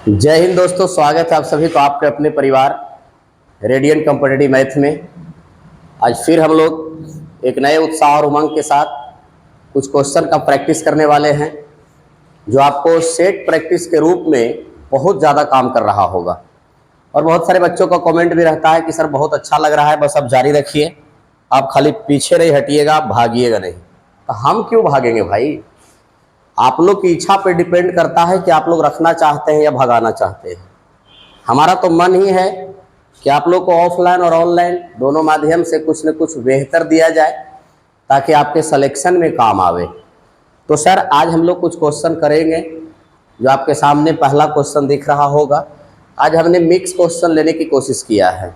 जय हिंद दोस्तों, स्वागत है आप सभी को आपके अपने परिवार रेडियंट कॉम्पिटिटिव मैथ में। आज फिर हम लोग एक नए उत्साह और उमंग के साथ कुछ क्वेश्चन का प्रैक्टिस करने वाले हैं, जो आपको सेट प्रैक्टिस के रूप में बहुत ज़्यादा काम कर रहा होगा। और बहुत सारे बच्चों का कमेंट भी रहता है कि सर बहुत अच्छा लग रहा है, बस अब जारी रखिए, आप खाली पीछे नहीं हटिएगा, आप भागिएगा नहीं। तो हम क्यों भागेंगे भाई? आप लोग की इच्छा पे डिपेंड करता है कि आप लोग रखना चाहते हैं या भगाना चाहते हैं। हमारा तो मन ही है कि आप लोग को ऑफलाइन और ऑनलाइन दोनों माध्यम से कुछ न कुछ बेहतर दिया जाए, ताकि आपके सिलेक्शन में काम आवे। तो सर आज हम लोग कुछ क्वेश्चन करेंगे, जो आपके सामने पहला क्वेश्चन दिख रहा होगा। आज हमने मिक्स क्वेश्चन लेने की कोशिश किया है।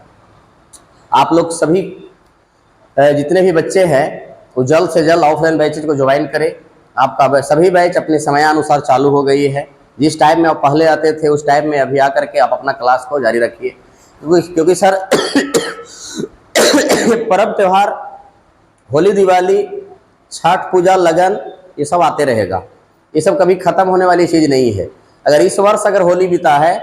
आप लोग सभी जितने भी बच्चे हैं वो जल्द से जल्द ऑफलाइन बैचेज को ज्वाइन करें। आपका सभी बैच अपने समयानुसार चालू हो गई है। जिस टाइम में आप पहले आते थे उस टाइम में अभी आकर के आप अपना क्लास को जारी रखिए, क्योंकि सर पर्व त्यौहार, होली, दिवाली, छठ पूजा, लगन, ये सब आते रहेगा। ये सब कभी ख़त्म होने वाली चीज़ नहीं है। अगर इस वर्ष अगर होली बीता है,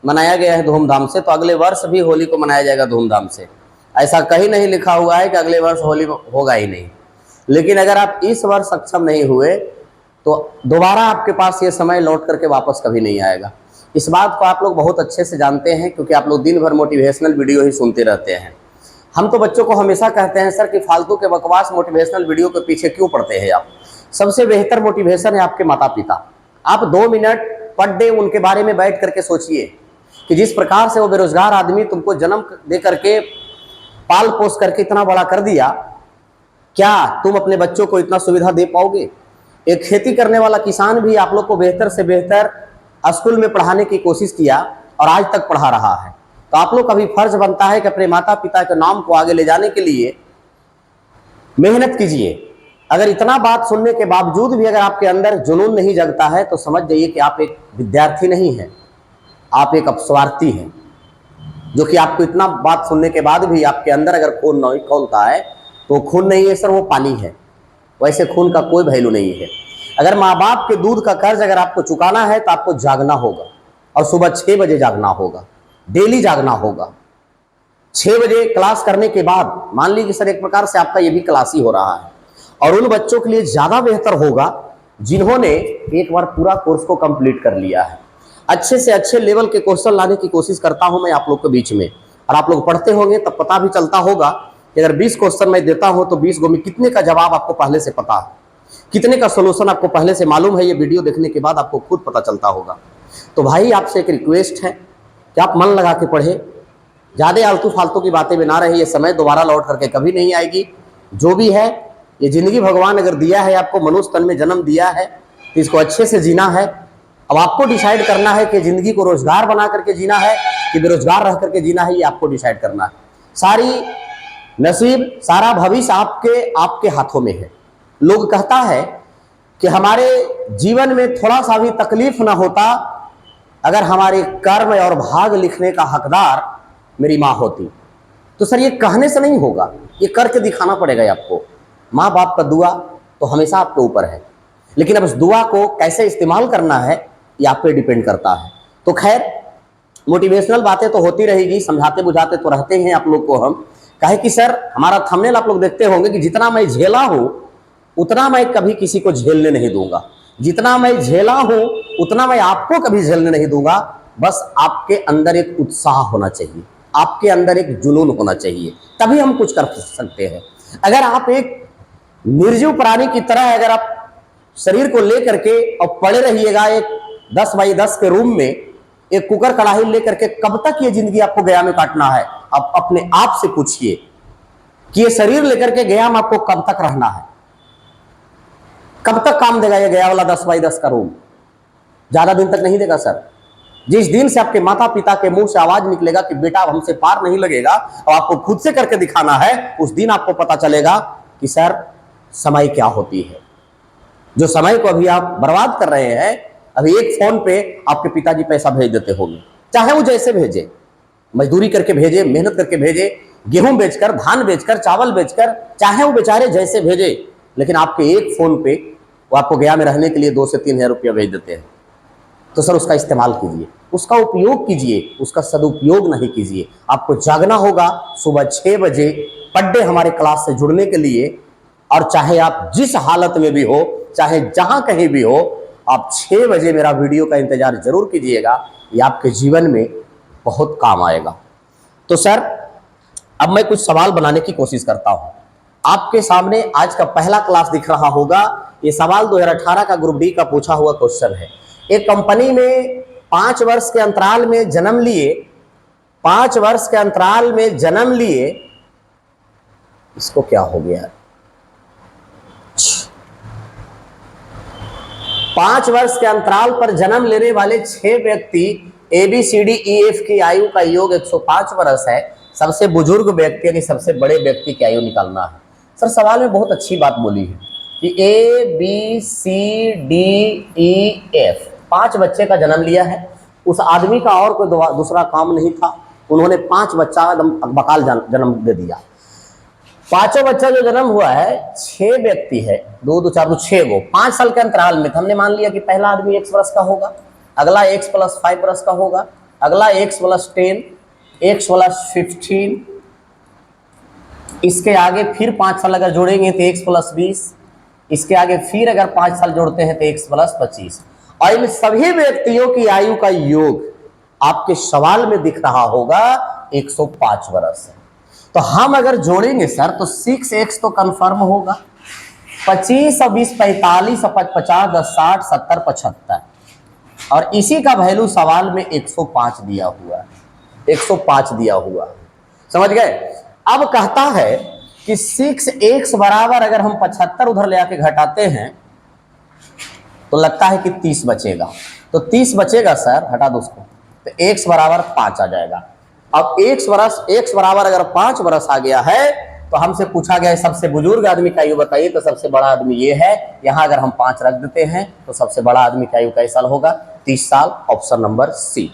मनाया गया है धूमधाम से, तो अगले वर्ष भी होली को मनाया जाएगा धूमधाम से। ऐसा कहीं नहीं लिखा हुआ है कि अगले वर्ष होली होगा ही नहीं। लेकिन अगर आप इस वर्ष सक्षम नहीं हुए तो दोबारा आपके पास ये समय लौट करके वापस कभी नहीं आएगा। इस बात को आप लोग बहुत अच्छे से जानते हैं, क्योंकि आप लोग दिन भर मोटिवेशनल वीडियो ही सुनते रहते हैं। हम तो बच्चों को हमेशा कहते हैं सर कि फालतू के बकवास मोटिवेशनल वीडियो के पीछे क्यों पड़ते हैं आप? सबसे बेहतर मोटिवेशन है आपके माता पिता। आप 2 मिनट पर डे उनके बारे में बैठ करके सोचिए कि जिस प्रकार से वो बेरोजगार आदमी तुमको जन्म दे करके, पाल पोस करके इतना बड़ा कर दिया, क्या तुम अपने बच्चों को इतना सुविधा दे पाओगे? एक खेती करने वाला किसान भी आप लोग को बेहतर से बेहतर स्कूल में पढ़ाने की कोशिश किया और आज तक पढ़ा रहा है। तो आप लोग का भी फर्ज बनता है कि अपने माता पिता के नाम को आगे ले जाने के लिए मेहनत कीजिए। अगर इतना बात सुनने के बावजूद भी अगर आपके अंदर जुनून नहीं जगता है, तो समझ जाइए कि आप एक विद्यार्थी नहीं है, आप एक अपस्वार्थी हैं। जो कि आपको इतना बात सुनने के बाद भी आपके अंदर अगर खून नहीं खौलता है, तो खून नहीं है सर, वो पानी है। वैसे खून का कोई वैल्यू नहीं है। अगर माँ बाप के दूध का कर्ज अगर आपको चुकाना है, तो आपको जागना होगा, और सुबह 6 बजे जागना होगा, डेली जागना होगा। 6 बजे क्लास करने के बाद मान लीजिए सर एक प्रकार से आपका ये भी क्लास ही हो रहा है। और उन बच्चों के लिए ज़्यादा बेहतर होगा जिन्होंने एक बार पूरा कोर्स को कंप्लीट कर लिया है। अच्छे से अच्छे लेवल के क्वेश्चन लाने की कोशिश करता हूं मैं आप लोग के बीच में, और आप लोग पढ़ते होंगे तब पता भी चलता होगा कि अगर 20 क्वेश्चन मैं देता हूं तो 20 गो में कितने का जवाब आपको पहले से पता है, कितने का सोल्यूशन आपको पहले से मालूम है। ये वीडियो देखने के बाद आपको खुद पता चलता होगा। तो भाई आपसे एक रिक्वेस्ट है कि आप मन लगा के पढ़े, ज़्यादा आलतू फालतू की बातें में ना रहे। ये समय दोबारा लौट करके कभी नहीं आएगी। जो भी है ये ज़िंदगी भगवान अगर दिया है आपको, मनुष्य तन में जन्म दिया है, तो इसको अच्छे से जीना है। अब आपको डिसाइड करना है कि ज़िंदगी को रोजगार बना करके जीना है कि बेरोजगार रह करके जीना है, ये आपको डिसाइड करना है। सारी नसीब, सारा भविष्य आपके हाथों में है। लोग कहता है कि हमारे जीवन में थोड़ा सा भी तकलीफ ना होता अगर हमारे कर्म और भाग लिखने का हकदार मेरी माँ होती। तो सर ये कहने से नहीं होगा, ये करके दिखाना पड़ेगा आपको। माँ बाप का दुआ तो हमेशा आपके ऊपर है, लेकिन अब उस दुआ को कैसे इस्तेमाल करना है ये आप पे डिपेंड करता है। तो खैर, मोटिवेशनल बातें तो होती रहेगी, समझाते बुझाते तो रहते हैं आप लोग को हम। कहे कि सर हमारा थंबनेल आप लोग देखते होंगे कि जितना मैं झेला हूं उतना मैं कभी किसी को झेलने नहीं दूंगा, जितना मैं झेला हूं उतना मैं आपको कभी झेलने नहीं दूंगा। बस आपके अंदर एक उत्साह होना चाहिए, आपके अंदर एक जुनून होना चाहिए, तभी हम कुछ कर सकते हैं। अगर आप एक निर्जीव प्राणी की तरह अगर आप शरीर को लेकर के और पड़े रहिएगा एक 10 बाई 10 के रूम में, एक कुकर कढ़ाई लेकर के, कब तक ये जिंदगी आपको गया में काटना है? आप अपने आप से पूछिए कि ये शरीर लेकर के गया में आपको कब तक रहना है? कब तक काम देगा ये गया वाला 10 बाई 10 का रूम? ज्यादा दिन तक नहीं देगा सर। जिस दिन से आपके माता पिता के मुंह से आवाज निकलेगा कि बेटा हमसे पार नहीं लगेगा और आपको खुद से करके दिखाना है, उस दिन आपको पता चलेगा कि सर समय क्या होती है। जो समय को अभी आप बर्बाद कर रहे हैं, अभी एक फोन पे आपके पिताजी पैसा भेज देते होंगे, चाहे वो जैसे भेजे, मजदूरी करके भेजे, मेहनत करके भेजे, गेहूं बेचकर, धान बेचकर, चावल बेचकर, चाहे वो बेचारे जैसे भेजे, लेकिन आपके एक फोन पे वो आपको गया में रहने के लिए 2 से 3 हज़ार रुपया भेज देते हैं। तो सर उसका इस्तेमाल कीजिए, उसका उपयोग कीजिए, उसका सदुपयोग नहीं कीजिए। आपको जागना होगा सुबह 6 बजे पर डे हमारे क्लास से जुड़ने के लिए, और चाहे आप जिस हालत में भी हो, चाहे जहां कहीं भी हो, आप 6 बजे मेरा वीडियो का इंतजार जरूर कीजिएगा। ये आपके जीवन में बहुत काम आएगा। तो सर अब मैं कुछ सवाल बनाने की कोशिश करता हूं। आपके सामने आज का पहला क्लास दिख रहा होगा। ये सवाल 2018 का ग्रुप डी का पूछा हुआ क्वेश्चन है। एक कंपनी में 5 वर्ष के अंतराल में जन्म लिए, 5 वर्ष के अंतराल में जन्म लिए, इसको क्या हो गया, 5 वर्ष के अंतराल पर जन्म लेने वाले 6 व्यक्ति ABCDEF की आयु का योग 105 वर्ष है। सबसे बुजुर्ग व्यक्ति यानी सबसे बड़े व्यक्ति की आयु निकालना है। सर सवाल में बहुत अच्छी बात बोली है कि ABCDEF 5 बच्चे का जन्म लिया है। उस आदमी का और कोई दूसरा काम नहीं था, उन्होंने 5 बच्चा बकाल जन्म दे दिया। 5वां बच्चा जो जन्म हुआ है, 6 व्यक्ति है, 2 2 4 6 गो, 5 साल के अंतराल में। हमने मान लिया कि पहला आदमी X वर्ष का होगा, अगला X + 5 वर्ष का होगा, अगला X + 10, X + 15, इसके आगे फिर 5 साल अगर जोड़ेंगे तो X + 20, इसके आगे फिर अगर 5 साल जोड़ते हैं तो X + 25। और इन सभी व्यक्तियों की आयु का योग आपके सवाल में दिख रहा होगा 105 वर्ष है। तो हम अगर जोड़ेंगे सर तो 6x तो कंफर्म होगा, 25 और 20 45 और 50 10 60 70 75, और इसी का वैल्यू सवाल में 105 दिया हुआ है, 105 दिया हुआ है। समझ गए। अब कहता है कि 6x बराबर अगर हम 75 उधर ले आके घटाते हैं तो लगता है कि 30 बचेगा। तो 30 बचेगा सर, हटा दो उसको, तो x बराबर 5 आ जाएगा। अब x बराबर अगर 5 वर्ष आ गया है तो हमसे पूछा गया है सबसे बुजुर्ग आदमी का आयु बताइए, तो सबसे बड़ा आदमी ये है। यहां अगर हम 5 रख देते हैं तो सबसे बड़ा आदमी का आयु कैसा साल होगा, 30 साल, ऑप्शन नंबर सी।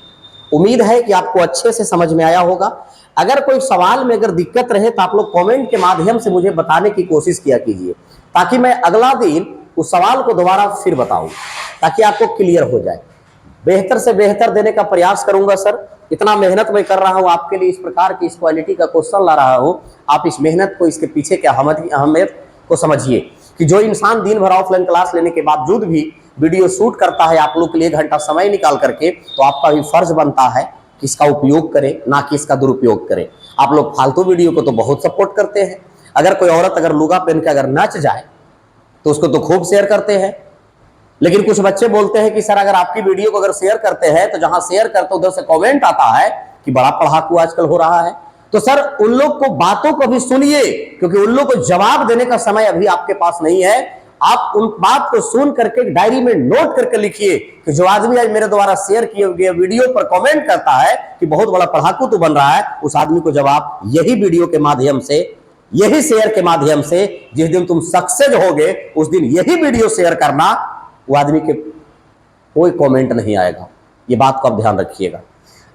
उम्मीद है कि आपको अच्छे से समझ में आया होगा। अगर कोई सवाल में अगर दिक्कत रहे तो आप लोग कमेंट के माध्यम से मुझे बताने की कोशिश किया कीजिए, ताकि मैं अगला दिन उस सवाल को दोबारा फिर बताऊं, ताकि आपको क्लियर हो जाए। बेहतर से बेहतर देने का प्रयास करूंगा सर। इतना मेहनत मैं कर रहा हूं आपके लिए, इस प्रकार की इस क्वालिटी का क्वेश्चन ला रहा हूं। आप इस मेहनत को, इसके पीछे के अहमियत को समझिए कि जो इंसान दिन भर ऑफलाइन क्लास लेने के बावजूद भी वीडियो शूट करता है आप लोग के लिए 1 घंटा समय निकाल करके, तो आपका भी फर्ज बनता है कि इसका उपयोग करें, ना कि इसका दुरुपयोग करें। आप लोग फालतू वीडियो को तो बहुत सपोर्ट करते हैं। अगर कोई औरत अगर लुगा पहन के अगर नच जाए तो उसको तो खूब शेयर करते हैं, लेकिन कुछ बच्चे बोलते हैं कि सर अगर आपकी वीडियो को अगर शेयर करते हैं तो जहां शेयर करते उधर से कमेंट आता है कि बड़ा पढ़ाकू आजकल हो रहा है। तो सर उन लोग को बातों को भी सुनिए, क्योंकि उन लोग को जवाब देने का समय अभी आपके पास नहीं है। आप उन बात को सुन करके डायरी में नोट करके लिखिए कि जो आदमी आज मेरे द्वारा शेयर किए गए वीडियो पर कमेंट करता है कि बहुत बड़ा पढ़ाकू तो बन रहा है, उस आदमी को जवाब यही वीडियो के माध्यम से, यही शेयर के माध्यम से, जिस दिन तुम सक्सेस होगे उस दिन यही वीडियो शेयर करना। वो आदमी के कोई कमेंट नहीं आएगा, ये बात को आप ध्यान रखिएगा।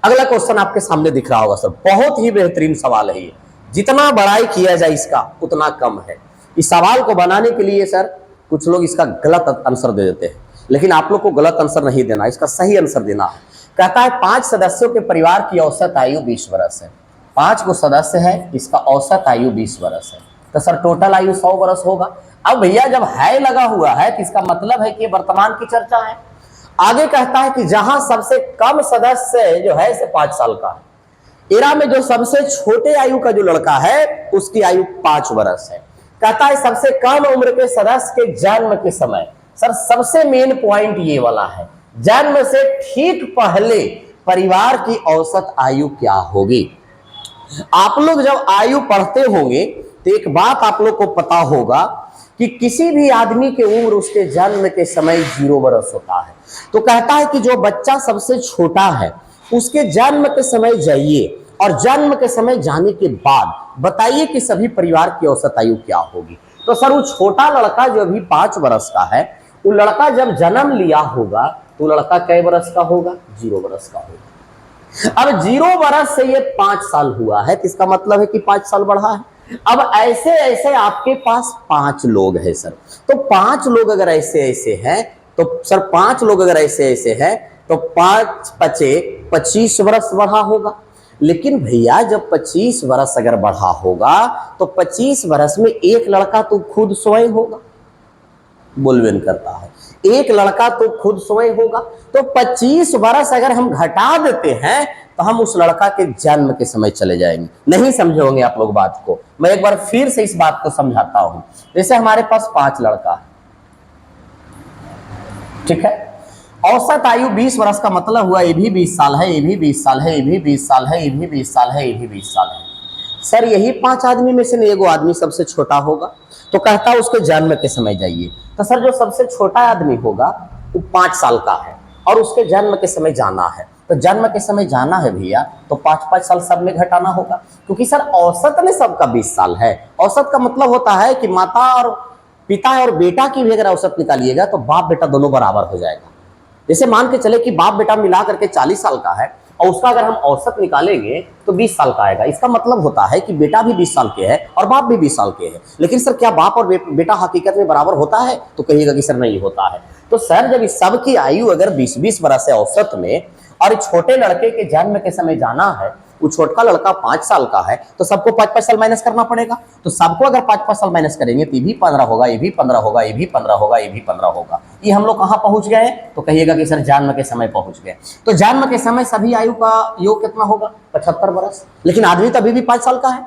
अगला क्वेश्चन आपके सामने दिख रहा होगा सर, बहुत ही बेहतरीन सवाल है ये। जितना बड़ाई किया जाए इसका उतना कम है। इस सवाल को बनाने के लिए सर कुछ लोग इसका गलत आंसर दे देते हैं, लेकिन आप लोग को गलत आंसर नहीं देना, इसका सही आंसर देना है। कहता है 5 सदस्यों के परिवार की औसत आयु 20 वर्ष है। 5 को सदस्य है, इसका औसत आयु 20 वर्ष है, तो सर टोटल आयु 100 वर्ष होगा। अब भैया जब है लगा हुआ है तो इसका मतलब है कि वर्तमान की चर्चा है। आगे कहता है कि जहां सबसे कम सदस्य जो है इसे 5 साल का है, एरा में जो सबसे छोटे आयु का जो लड़का है उसकी आयु 5 वर्ष है। कहता है सबसे कम उम्र के सदस्य के जन्म के समय, सर सबसे मेन पॉइंट ये वाला है, जन्म से ठीक पहले परिवार की औसत आयु क्या होगी। आप लोग जब आयु पढ़ते होंगे तो एक बात आप लोग को पता होगा कि किसी भी आदमी के उम्र उसके जन्म के समय 0 वर्ष होता है। तो कहता है कि जो बच्चा सबसे छोटा है उसके जन्म के समय जाइए, और जन्म के समय जाने के बाद बताइए कि सभी परिवार की औसत आयु क्या होगी। तो सर वो छोटा लड़का जो अभी 5 वर्ष का है, वो लड़का जब जन्म लिया होगा तो लड़का कै वर्ष का होगा, 0 वर्ष का होगा। अब 0 वर्ष से ये 5 साल हुआ है, तो इसका मतलब है कि 5 साल बढ़ा है। अब ऐसे ऐसे आपके पास 5 लोग हैं सर, तो 5 लोग अगर ऐसे ऐसे हैं तो सर 5 लोग अगर ऐसे ऐसे हैं तो 5 पचे 25 वर्ष बढ़ा होगा। लेकिन भैया जब 25 वर्ष अगर बढ़ा होगा तो 25 वर्ष में एक लड़का तो खुद स्वयं होगा, बोलबेन करता है, एक लड़का तो खुद स्वयं होगा। तो 25 वर्ष अगर हम घटा देते हैं तो हम उस लड़का के जन्म के समय चले जाएंगे। नहीं समझे होंगे आप लोग बात को, मैं एक बार फिर से इस बात को समझाता हूं। जैसे हमारे पास 5 लड़का है, ठीक है, औसत आयु 20 वर्ष का मतलब हुआ ये भी 20 साल है, ये भी 20 साल है, ये भी 20 साल है, ये भी 20 साल है, ये भी 20 साल है। सर यही 5 आदमी में से एगो आदमी सबसे छोटा होगा, तो कहता है उसके जन्म के समय जाइए। तो सर जो सबसे छोटा आदमी होगा वो 5 साल का है और उसके जन्म के समय जाना है। तो जन्म के समय जाना है भैया, तो 5-5 साल सब में घटाना होगा, क्योंकि सर औसत में सबका 20 साल है। औसत का मतलब होता है कि माता और पिता और बेटा की भी अगर औसत निकालिएगा तो बाप बेटा दोनों बराबर हो जाएगा। जैसे मान के चले कि बाप बेटा मिला करके 40 साल का है और उसका अगर हम औसत निकालेंगे तो 20 साल का आएगा। इसका मतलब होता है कि बेटा भी 20 साल के है और बाप भी 20 साल के है। लेकिन सर क्या बाप और बेटा हकीकत में बराबर होता है? तो कहिएगा कि सर नहीं होता है। तो सर जब इस सब की आयु अगर 20-20 वर्ष है औसत में, और छोटे लड़के के जन्म के समय जाना है, वो छोटा लड़का 5 साल का है, तो सबको 5-5 साल माइनस करना पड़ेगा। तो सबको अगर 5-5 साल माइनस करेंगे तो ये भी 15 होगा, ये भी 15 होगा, ये भी 15 होगा, ये भी 15 होगा। ये हम लोग कहाँ पहुंच गए? तो कहिएगा कि सर जन्म के समय पहुंच गए। तो जन्म के समय सभी आयु का योग कितना होगा? 75 वर्ष। लेकिन आदमी तो अभी भी 5 साल का है,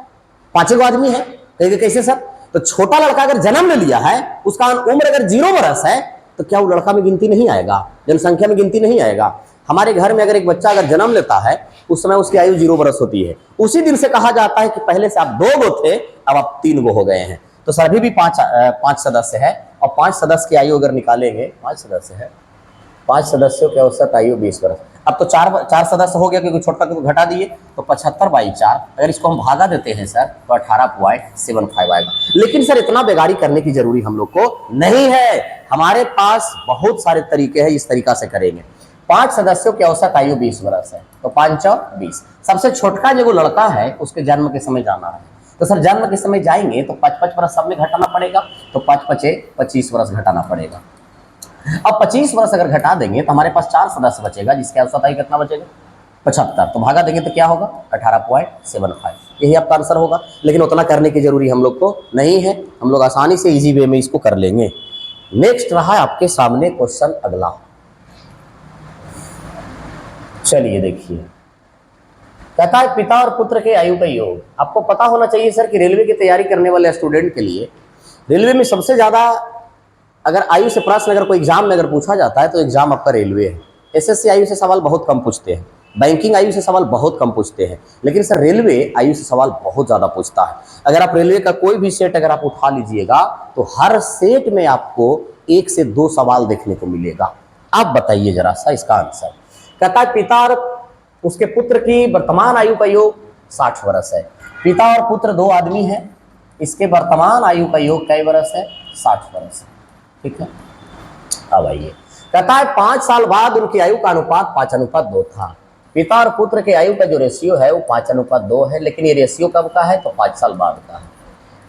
5 आदमी है। कहिएगा कैसे सर? तो छोटा लड़का अगर जन्म ले लिया है, उसका उम्र अगर 0 वर्ष है, तो क्या वो लड़का में गिनती नहीं आएगा? जनसंख्या में गिनती नहीं आएगा? हमारे घर में अगर एक बच्चा अगर जन्म लेता है उस समय उसकी आयु 0 वर्ष होती है। उसी दिन से कहा जाता है कि पहले से आप 2 गो थे, अब आप 3 गो हो गए हैं। तो सर अभी भी 5 सदस्य है, और 5 सदस्य की आयु अगर निकालेंगे, 5 सदस्य है, 5 सदस्यों की औसत आयु 20 वर्ष। अब तो 4 सदस्य हो गया, क्योंकि छोटा को घटा दिए, तो 75/4 अगर इसको हम भागा देते हैं सर तो 18.75 आएगा। लेकिन सर इतना बेगारी करने की जरूरी हम लोग को नहीं है, हमारे पास बहुत सारे तरीके हैं, इस तरीका से करेंगे। 5 सदस्यों की औसत आयु 20 वर्ष है, तो 5-20। सबसे छोटका जो लड़का है उसके जन्म के समय जाना है, तो सर जन्म के समय जाएंगे तो 5-5 वर्ष सब में घटाना पड़ेगा, तो 5-5 25 वर्ष घटाना पड़ेगा। अब 25 वर्ष अगर घटा देंगे तो हमारे पास 4 सदस्य बचेगा, जिसके औसत आयु कितना बचेगा? 75। तो भागा देंगे तो क्या होगा? 18.75। यही आपका आंसर होगा। लेकिन उतना करने की जरूरी हम लोग को नहीं है, हम लोग आसानी से इजी वे में इसको कर लेंगे। नेक्स्ट रहा आपके सामने क्वेश्चन अगला, चलिए देखिए। कहता है पिता और पुत्र के आयु का योग। आपको पता होना चाहिए सर कि रेलवे की तैयारी करने वाले स्टूडेंट के लिए रेलवे में सबसे ज्यादा अगर आयु से प्रश्न अगर कोई एग्जाम में अगर पूछा जाता है तो एग्जाम आपका रेलवे है। एसएससी आयु से सवाल बहुत कम पूछते हैं, बैंकिंग आयु से सवाल बहुत कम पूछते हैं, लेकिन सर रेलवे आयु से सवाल बहुत ज्यादा पूछता है। अगर आप रेलवे का कोई भी सेट अगर आप उठा लीजिएगा तो हर सेट में आपको 1 से 2 सवाल देखने को मिलेगा। आप बताइए जरा सा इसका आंसर। कहता है पिता और उसके पुत्र की वर्तमान आयु का योग 60 वर्ष है। पिता और पुत्र 2 आदमी हैं, इसके वर्तमान आयु का योग कई वर्ष है? 60 वर्ष है। ठीक है, अब आइए। कहता है 5 साल बाद उनकी आयु का अनुपात 5:2 था। पिता और पुत्र के आयु का जो रेशियो है वो 5:2 है, लेकिन ये रेशियो कब का है? तो 5 साल बाद का है।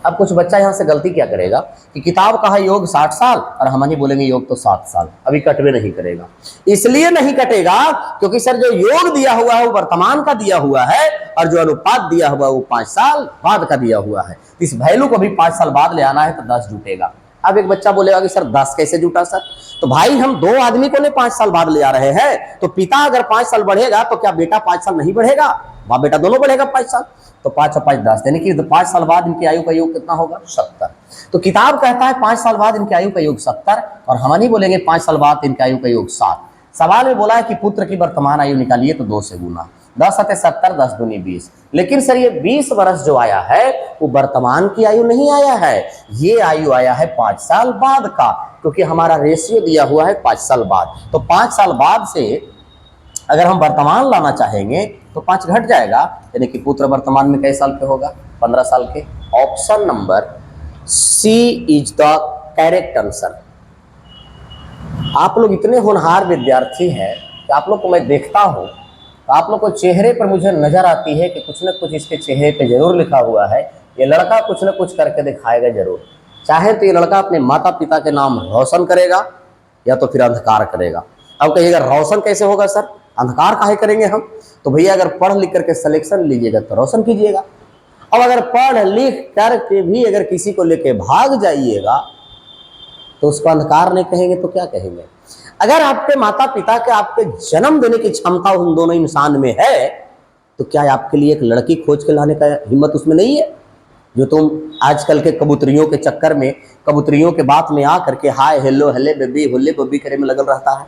अब कुछ बच्चा यहाँ से गलती क्या करेगा कि किताब का है योग 60 साल और हम नहीं बोलेंगे योग तो 7 साल, अभी कटवे नहीं करेगा। इसलिए नहीं कटेगा क्योंकि सर जो योग दिया हुआ है वो वर्तमान का दिया हुआ है, और जो अनुपात दिया हुआ है वो 5 साल बाद का दिया हुआ है। इस वैल्यू को भी 5 साल बाद ले आना है तो 10 जुटेगा। अब एक बच्चा बोलेगा कि सर 10 कैसे जुटा सर? तो भाई हम 2 आदमी को 5 साल बाद ले आ रहे हैं, तो पिता अगर 5 साल बढ़ेगा तो क्या बेटा 5 साल नहीं बढ़ेगा? बाप बेटा दोनों बढ़ेगा 5 साल। तो 5 और 5 10, यानी कि 5 साल बाद इनकी आयु का योग कितना होगा? 70। तो किताब कहता है 5 साल बाद इनकी आयु का योग 70, और हम नहीं बोलेंगे 5 साल बाद इनकी आयु का योग 7। सवाल में बोला है कि पुत्र की वर्तमान आयु निकालिए, तो 2 से गुना, 10 × 70, 10 दूनी 20। लेकिन सर ये 20 वर्ष जो आया है वो वर्तमान की आयु नहीं आया है, ये आयु आया है 5 साल बाद का, क्योंकि हमारा रेशियो दिया हुआ है 5 साल बाद। तो 5 साल बाद से अगर हम वर्तमान लाना चाहेंगे तो 5 घट जाएगा, यानी कि पुत्र वर्तमान में कई साल पे होगा? 15 साल के। Option number C is the correct answer. आप लोग इतने होनहार विद्यार्थी हैं कि आप लोग को मैं देखता हूं तो आप लोग को चेहरे पर मुझे नजर आती है कि कुछ न कुछ इसके चेहरे पे जरूर लिखा हुआ है, ये लड़का कुछ न कुछ करके दिखाएगा जरूर। चाहे तो ये लड़का अपने माता पिता के नाम रोशन करेगा या तो फिर अंधकार करेगा। अब कहिएगा रोशन कैसे होगा सर, अंधकार काहे करेंगे हम? तो भैया अगर पढ़ लिख करके सिलेक्शन लीजिएगा तो रोशन कीजिएगा। अब अगर पढ़ लिख करके भी अगर किसी को लेके भाग जाइएगा तो उसको अंधकार नहीं कहेंगे तो क्या कहेंगे? अगर आपके माता पिता के आपके जन्म देने की क्षमता उन दोनों इंसान में है तो क्या आपके लिए एक लड़की खोज के लाने का हिम्मत उसमें नहीं है? जो तुम आजकल के कबूतरियों के चक्कर में, कबूतरियों के बात में आ करके हाय हेलो हेले बेबी होले बब्बी करे में लगल रहता है।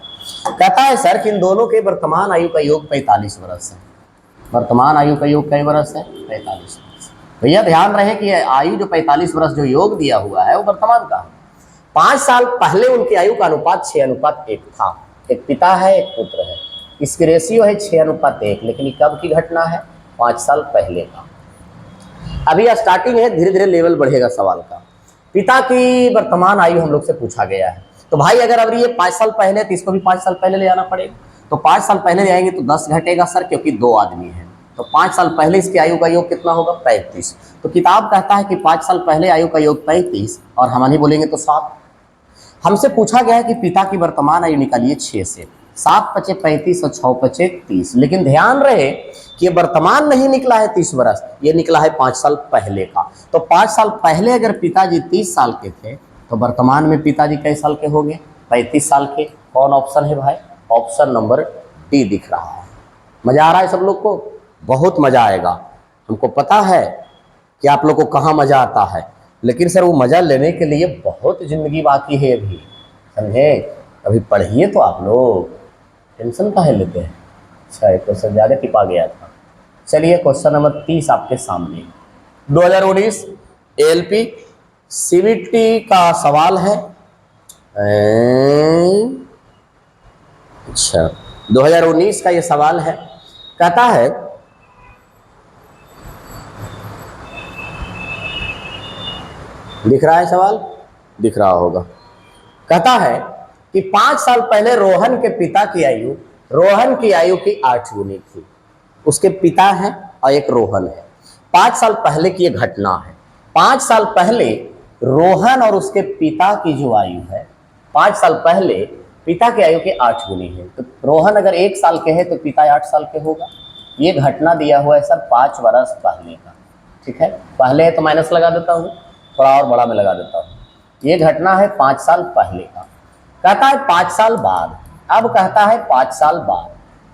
कहता है सर कि इन दोनों के वर्तमान आयु का योग 45 वर्ष है। वर्तमान आयु का योग कई वर्ष है? 45 वर्ष। भैया ध्यान रहे कि आयु जो 45 वर्ष जो योग दिया हुआ है वो वर्तमान का है। 5 साल पहले उनकी आयु का अनुपात 6:1 था। एक पिता है, एक पुत्र है, इसकी रेशियो है 6:1। लेकिन कब की घटना है? 5 साल पहले का। अभी स्टार्टिंग है, धीरे धीरे लेवल बढ़ेगा सवाल का। पिता की वर्तमान आयु हम लोग से पूछा गया है, तो भाई अगर अब ये 5 साल पहले तो इसको भी 5 साल पहले ले आना पड़ेगा। तो 5 साल पहले ले आएंगे तो 10 घटेगा सर, क्योंकि 2 आदमी हैं। तो 5 साल पहले इसकी आयु का योग कितना होगा? 35। तो किताब कहता है कि 5 साल पहले आयु का योग 35 और हम नहीं बोलेंगे तो 7। हमसे पूछा गया है कि पिता की वर्तमान आयु निकालिए 6 से। 7 × 5 = 35 और 6 × 5 = 30। लेकिन ध्यान रहे कि ये वर्तमान नहीं निकला है 30 वर्ष, ये निकला है 5 साल पहले का। तो 5 साल पहले अगर पिताजी 30 साल के थे तो वर्तमान में पिताजी कई साल के होंगे? 35 साल के। कौन ऑप्शन है भाई? ऑप्शन नंबर डी दिख रहा है। मजा आ रहा है सब लोग को? बहुत मजा आएगा। हमको पता है कि आप लोग को कहाँ मजा आता है, लेकिन सर वो मजा लेने के लिए बहुत जिंदगी बाकी है अभी, समझे? अभी पढ़िए तो आप लोग, टेंशन काहे लेते हैं? अच्छा, एक क्वेश्चन ज़्यादा टिपा गया था। चलिए क्वेश्चन नंबर 30 आपके सामने 2019 ALP CBT का सवाल है। अच्छा, 2019 का ये सवाल है। कहता है दिख रहा है सवाल? दिख रहा होगा। कहता है कि 5 साल पहले रोहन के पिता की आयु रोहन की आयु की 8 गुनी थी। उसके पिता हैं और एक रोहन है। 5 साल पहले की यह घटना है। 5 साल पहले रोहन और उसके पिता की जो आयु है, 5 साल पहले पिता की आयु के 8 गुनी है। तो रोहन अगर 1 साल के है तो पिता 8 साल के होगा। ये घटना दिया हुआ है सर 5 वर्ष पहले का। ठीक है, पहले है तो माइनस लगा देता हूँ, थोड़ा और बड़ा में लगा देता हूँ। ये घटना है 5 साल पहले का। कहता है 5 साल बाद, अब कहता है 5 साल बाद।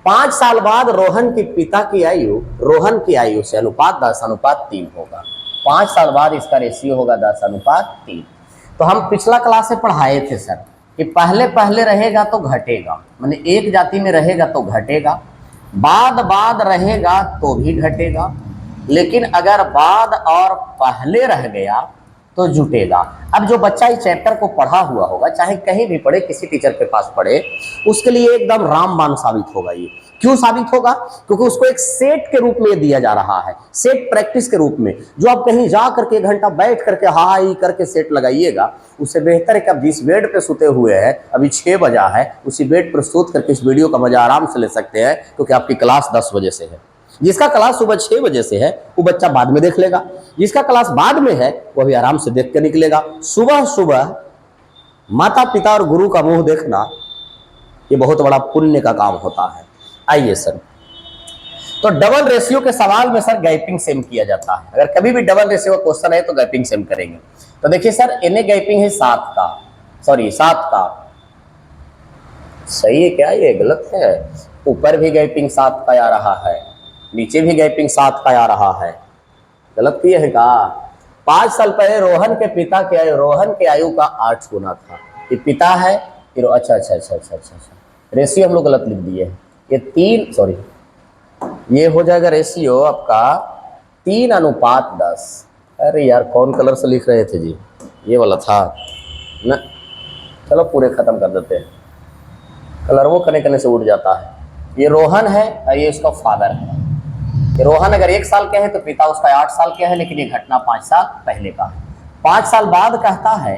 5 साल बाद रोहन के पिता की आयु रोहन की आयु से अनुपात 10:3 होगा। 5 साल बाद इसका रेशियो होगा 10:3। तो हम पिछला क्लास से पढ़ाए थे सर कि पहले पहले रहेगा तो घटेगा, माने एक जाति में रहेगा तो घटेगा, बाद रहेगा तो भी घटेगा, लेकिन अगर बाद और पहले रह गया तो जुटेगा। अब जो बच्चा इस चैप्टर को पढ़ा हुआ होगा, चाहे कहीं भी पढ़े, किसी टीचर के पास पढ़े, उसके लिए एकदम रामबाण साबित होगा। ये क्यों साबित होगा? क्योंकि उसको एक सेट के रूप में दिया जा रहा है, सेट प्रैक्टिस के रूप में। जो आप कहीं जा करके 1 घंटा बैठ करके हाई करके सेट लगाइएगा, उससे बेहतर है कि आप जिस बेड पे सोते हुए हैं, अभी 6 बजा है, उसी बेड पर सोच करके इस वीडियो का मजा आराम से ले सकते हैं, क्योंकि आपकी क्लास 10 बजे से है। जिसका क्लास सुबह 6 बजे से है वो बच्चा बाद में देख लेगा, जिसका क्लास बाद में है वो भी आराम से देख के निकलेगा। सुबह सुबह माता पिता और गुरु का मुंह देखना ये बहुत बड़ा पुण्य का काम होता है। आइए सर, तो डबल रेशियो के सवाल में सर गैपिंग सेम किया जाता है। अगर कभी भी डबल रेशियो का क्वेश्चन है तो गैपिंग सेम करेंगे। तो देखिए सर, इन्हें गैपिंग है 7 का। सही है क्या? ये गलत है। ऊपर भी गैपिंग 7 का आ रहा है, नीचे भी गैपिंग 7 का आ रहा है। गलत किए है का? 5 साल पहले रोहन के पिता के आयु रोहन के आयु का 8 गुना था। ये पिता है, अच्छा, रेशियो हम लोग गलत लिख दिए हैं। ये 3, सॉरी, ये हो जाएगा रेशियो आपका 3:10। अरे यार, कौन कलर से लिख रहे थे जी? ये वाला था ना। चलो पूरे खत्म कर देते हैं, कलर वो कने से उड़ जाता है। ये रोहन है और ये उसका फादर है। रोहन अगर 1 साल के है तो पिता उसका 8 साल के है, लेकिन ये घटना 5 साल पहले का है। 5 साल बाद कहता है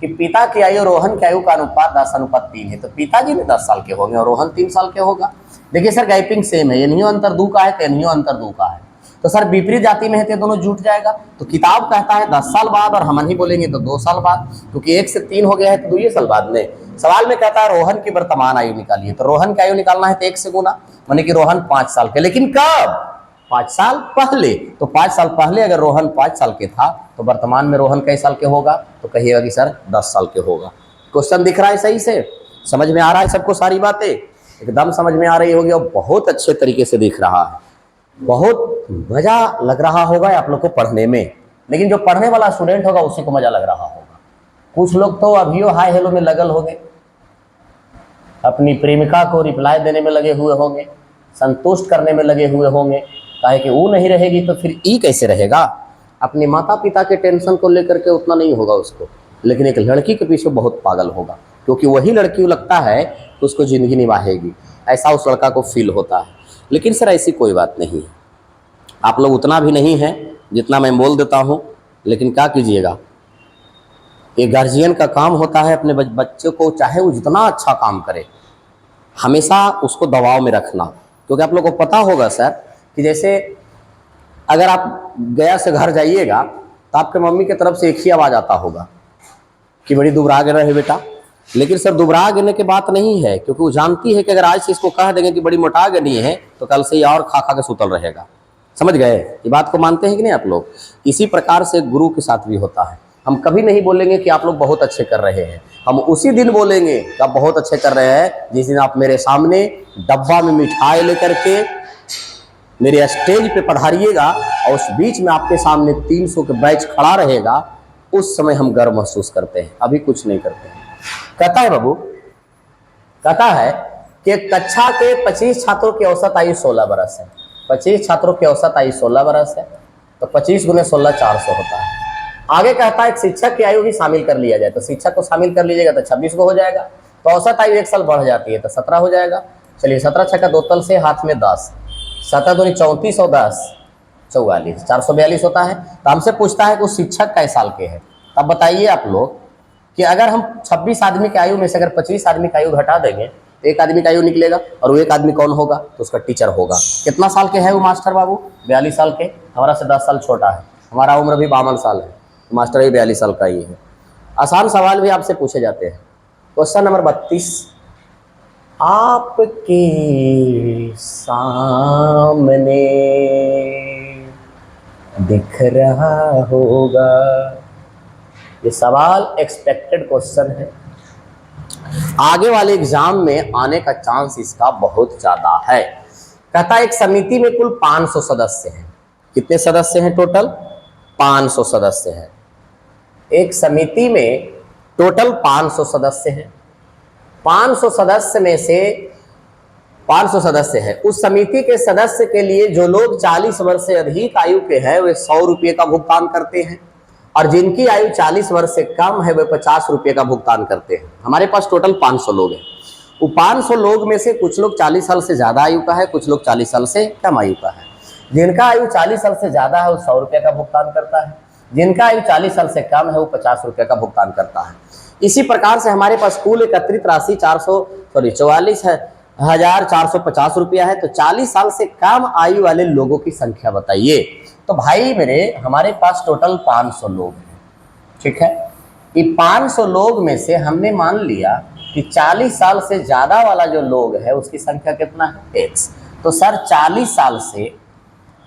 कि पिता की आयु रोहन की आयु का अनुपात 10:3 है। तो पिताजी ने 10 साल के होंगे और रोहन 3 साल के होगा। देखिए सर, गैपिंग सेम है, इन्हीं अंतर 2 का है तो इन्हीं अंतर 2 का है। तो सर विपरीत जाति में है तो दोनों जुट जाएगा। तो किताब कहता है 10 साल बाद और हम नहीं बोलेंगे तो 2 साल बाद, क्योंकि 1 से 3 हो गया है तो 2 साल बाद में। सवाल में कहता है रोहन की वर्तमान आयु निकालिए, तो रोहन की आयु निकालना है तो 1 से गुना, माने कि रोहन 5 साल के, लेकिन कब? 5 साल पहले। तो 5 साल पहले अगर रोहन 5 साल के था तो वर्तमान में रोहन कई साल के होगा? तो कहिएगा कि सर 10 साल के होगा। क्वेश्चन दिख रहा है सही से? समझ में आ रहा है सबको? सारी बातें एकदम समझ में आ रही होगी और बहुत अच्छे तरीके से दिख रहा है, बहुत मजा लग रहा होगा आप लोग को पढ़ने में। लेकिन जो पढ़ने वाला स्टूडेंट होगा उसी को मजा लग रहा होगा। कुछ लोग तो अभियो हाय हेलो में लगल होंगे, अपनी प्रेमिका को रिप्लाई देने में लगे हुए होंगे, संतुष्ट करने में लगे हुए होंगे, काहे कि वो नहीं रहेगी तो फिर ई कैसे रहेगा। अपने माता पिता के टेंशन को लेकर के उतना नहीं होगा उसको, लेकिन एक लड़की के पीछे बहुत पागल होगा, क्योंकि वही लड़की लगता है कि उसको ज़िंदगी निभाएगी, ऐसा उस लड़का को फील होता है। लेकिन सर ऐसी कोई बात नहीं है, आप लोग उतना भी नहीं है जितना मैं बोल देता हूँ, लेकिन क्या कीजिएगा, ये गार्जियन का काम होता है अपने बच्चे को, चाहे वो जितना अच्छा काम करे, हमेशा उसको दबाव में रखना। क्योंकि आप लोग को पता होगा सर कि जैसे अगर आप गया से घर जाइएगा तो आपके मम्मी की तरफ से एक ही आवाज़ आता होगा कि बड़ी दुबरा गिर रहे बेटा। लेकिन सर दुबरा गिरने की बात नहीं है, क्योंकि वो जानती है कि अगर आज से इसको कह देंगे कि बड़ी मोटा गनी है तो कल से ये और खा खा के सुतल रहेगा। समझ गए? ये बात को मानते हैं कि नहीं आप लोग? इसी प्रकार से गुरु के साथ भी होता है। हम कभी नहीं बोलेंगे कि आप लोग बहुत अच्छे कर रहे हैं, हम उसी दिन बोलेंगे कि आप बहुत अच्छे कर रहे हैं जिस दिन आप मेरे सामने डब्बा में मिठाई लेकर के मेरे स्टेज पे पधारिएगा और उस बीच में आपके सामने 300 के बैच खड़ा रहेगा, उस समय हम गर्व महसूस करते हैं, अभी कुछ नहीं करते हैं। कहता है बाबू, कहता है कि कक्षा के 25 छात्रों की औसत आयु 16 बरस है। 25 छात्रों की औसत आयु 16 बरस है, तो 25 गुने 16 400 होता है। आगे कहता है एक शिक्षक की आयु भी शामिल कर लिया जाए, तो शिक्षक को शामिल कर लीजिएगा तो 26 को हो जाएगा, तो औसत आयु 1 साल बढ़ जाती है तो 17 हो जाएगा। चलिए 17 छक्का 2 तल से हाथ में 10, 17 दूनी 34 और 10 44, 442 होता है। तो हमसे पूछता है कि उस शिक्षक कै साल के हैं। तब बताइए आप लोग कि अगर हम 26 आदमी की आयु में से अगर 25 आदमी की आयु घटा देंगे तो एक आदमी का आयु निकलेगा, और वो एक आदमी कौन होगा? तो उसका टीचर होगा। कितना साल के है वो मास्टर बाबू? 42 साल के। हमारा से 10 साल छोटा है, हमारा उम्र भी 52 साल है, मास्टर भी 42 साल का ही है। आसान सवाल भी आपसे पूछे जाते हैं। क्वेश्चन नंबर 32, आपके सामने दिख रहा होगा, ये सवाल एक्सपेक्टेड क्वेश्चन है, आगे वाले एग्जाम में आने का चांस इसका बहुत ज्यादा है। कहता है एक समिति में कुल 500 सदस्य हैं। कितने सदस्य हैं टोटल? 500 सदस्य हैं। एक समिति में टोटल 500 सदस्य हैं। 500 सदस्य में से 500 सदस्य हैं। उस समिति के सदस्य के लिए जो लोग 40 वर्ष से अधिक आयु के हैं वे 100 रुपये का भुगतान करते हैं, और जिनकी आयु 40 वर्ष से कम है वे 50 रुपये का भुगतान करते हैं। हमारे पास टोटल 500 लोग हैं। वो 500 लोग में से कुछ लोग 40 साल से ज़्यादा आयु का है, कुछ लोग 40 साल से कम आयु का है। जिनका आयु 40 साल से ज़्यादा है वो 100 रुपये का भुगतान करता है, जिनका आयु 40 साल से कम है वो 50 रुपये का भुगतान करता है। इसी प्रकार से हमारे पास कुल एकत्रित राशि 44,450 रुपया है। तो 40 साल से कम आयु वाले लोगों की संख्या बताइए। तो भाई मेरे हमारे पास टोटल 500 लोग हैं, ठीक है। ये 500 लोग में से हमने मान लिया कि 40 साल से ज़्यादा वाला जो लोग है उसकी संख्या कितना है? x। तो सर 40 साल से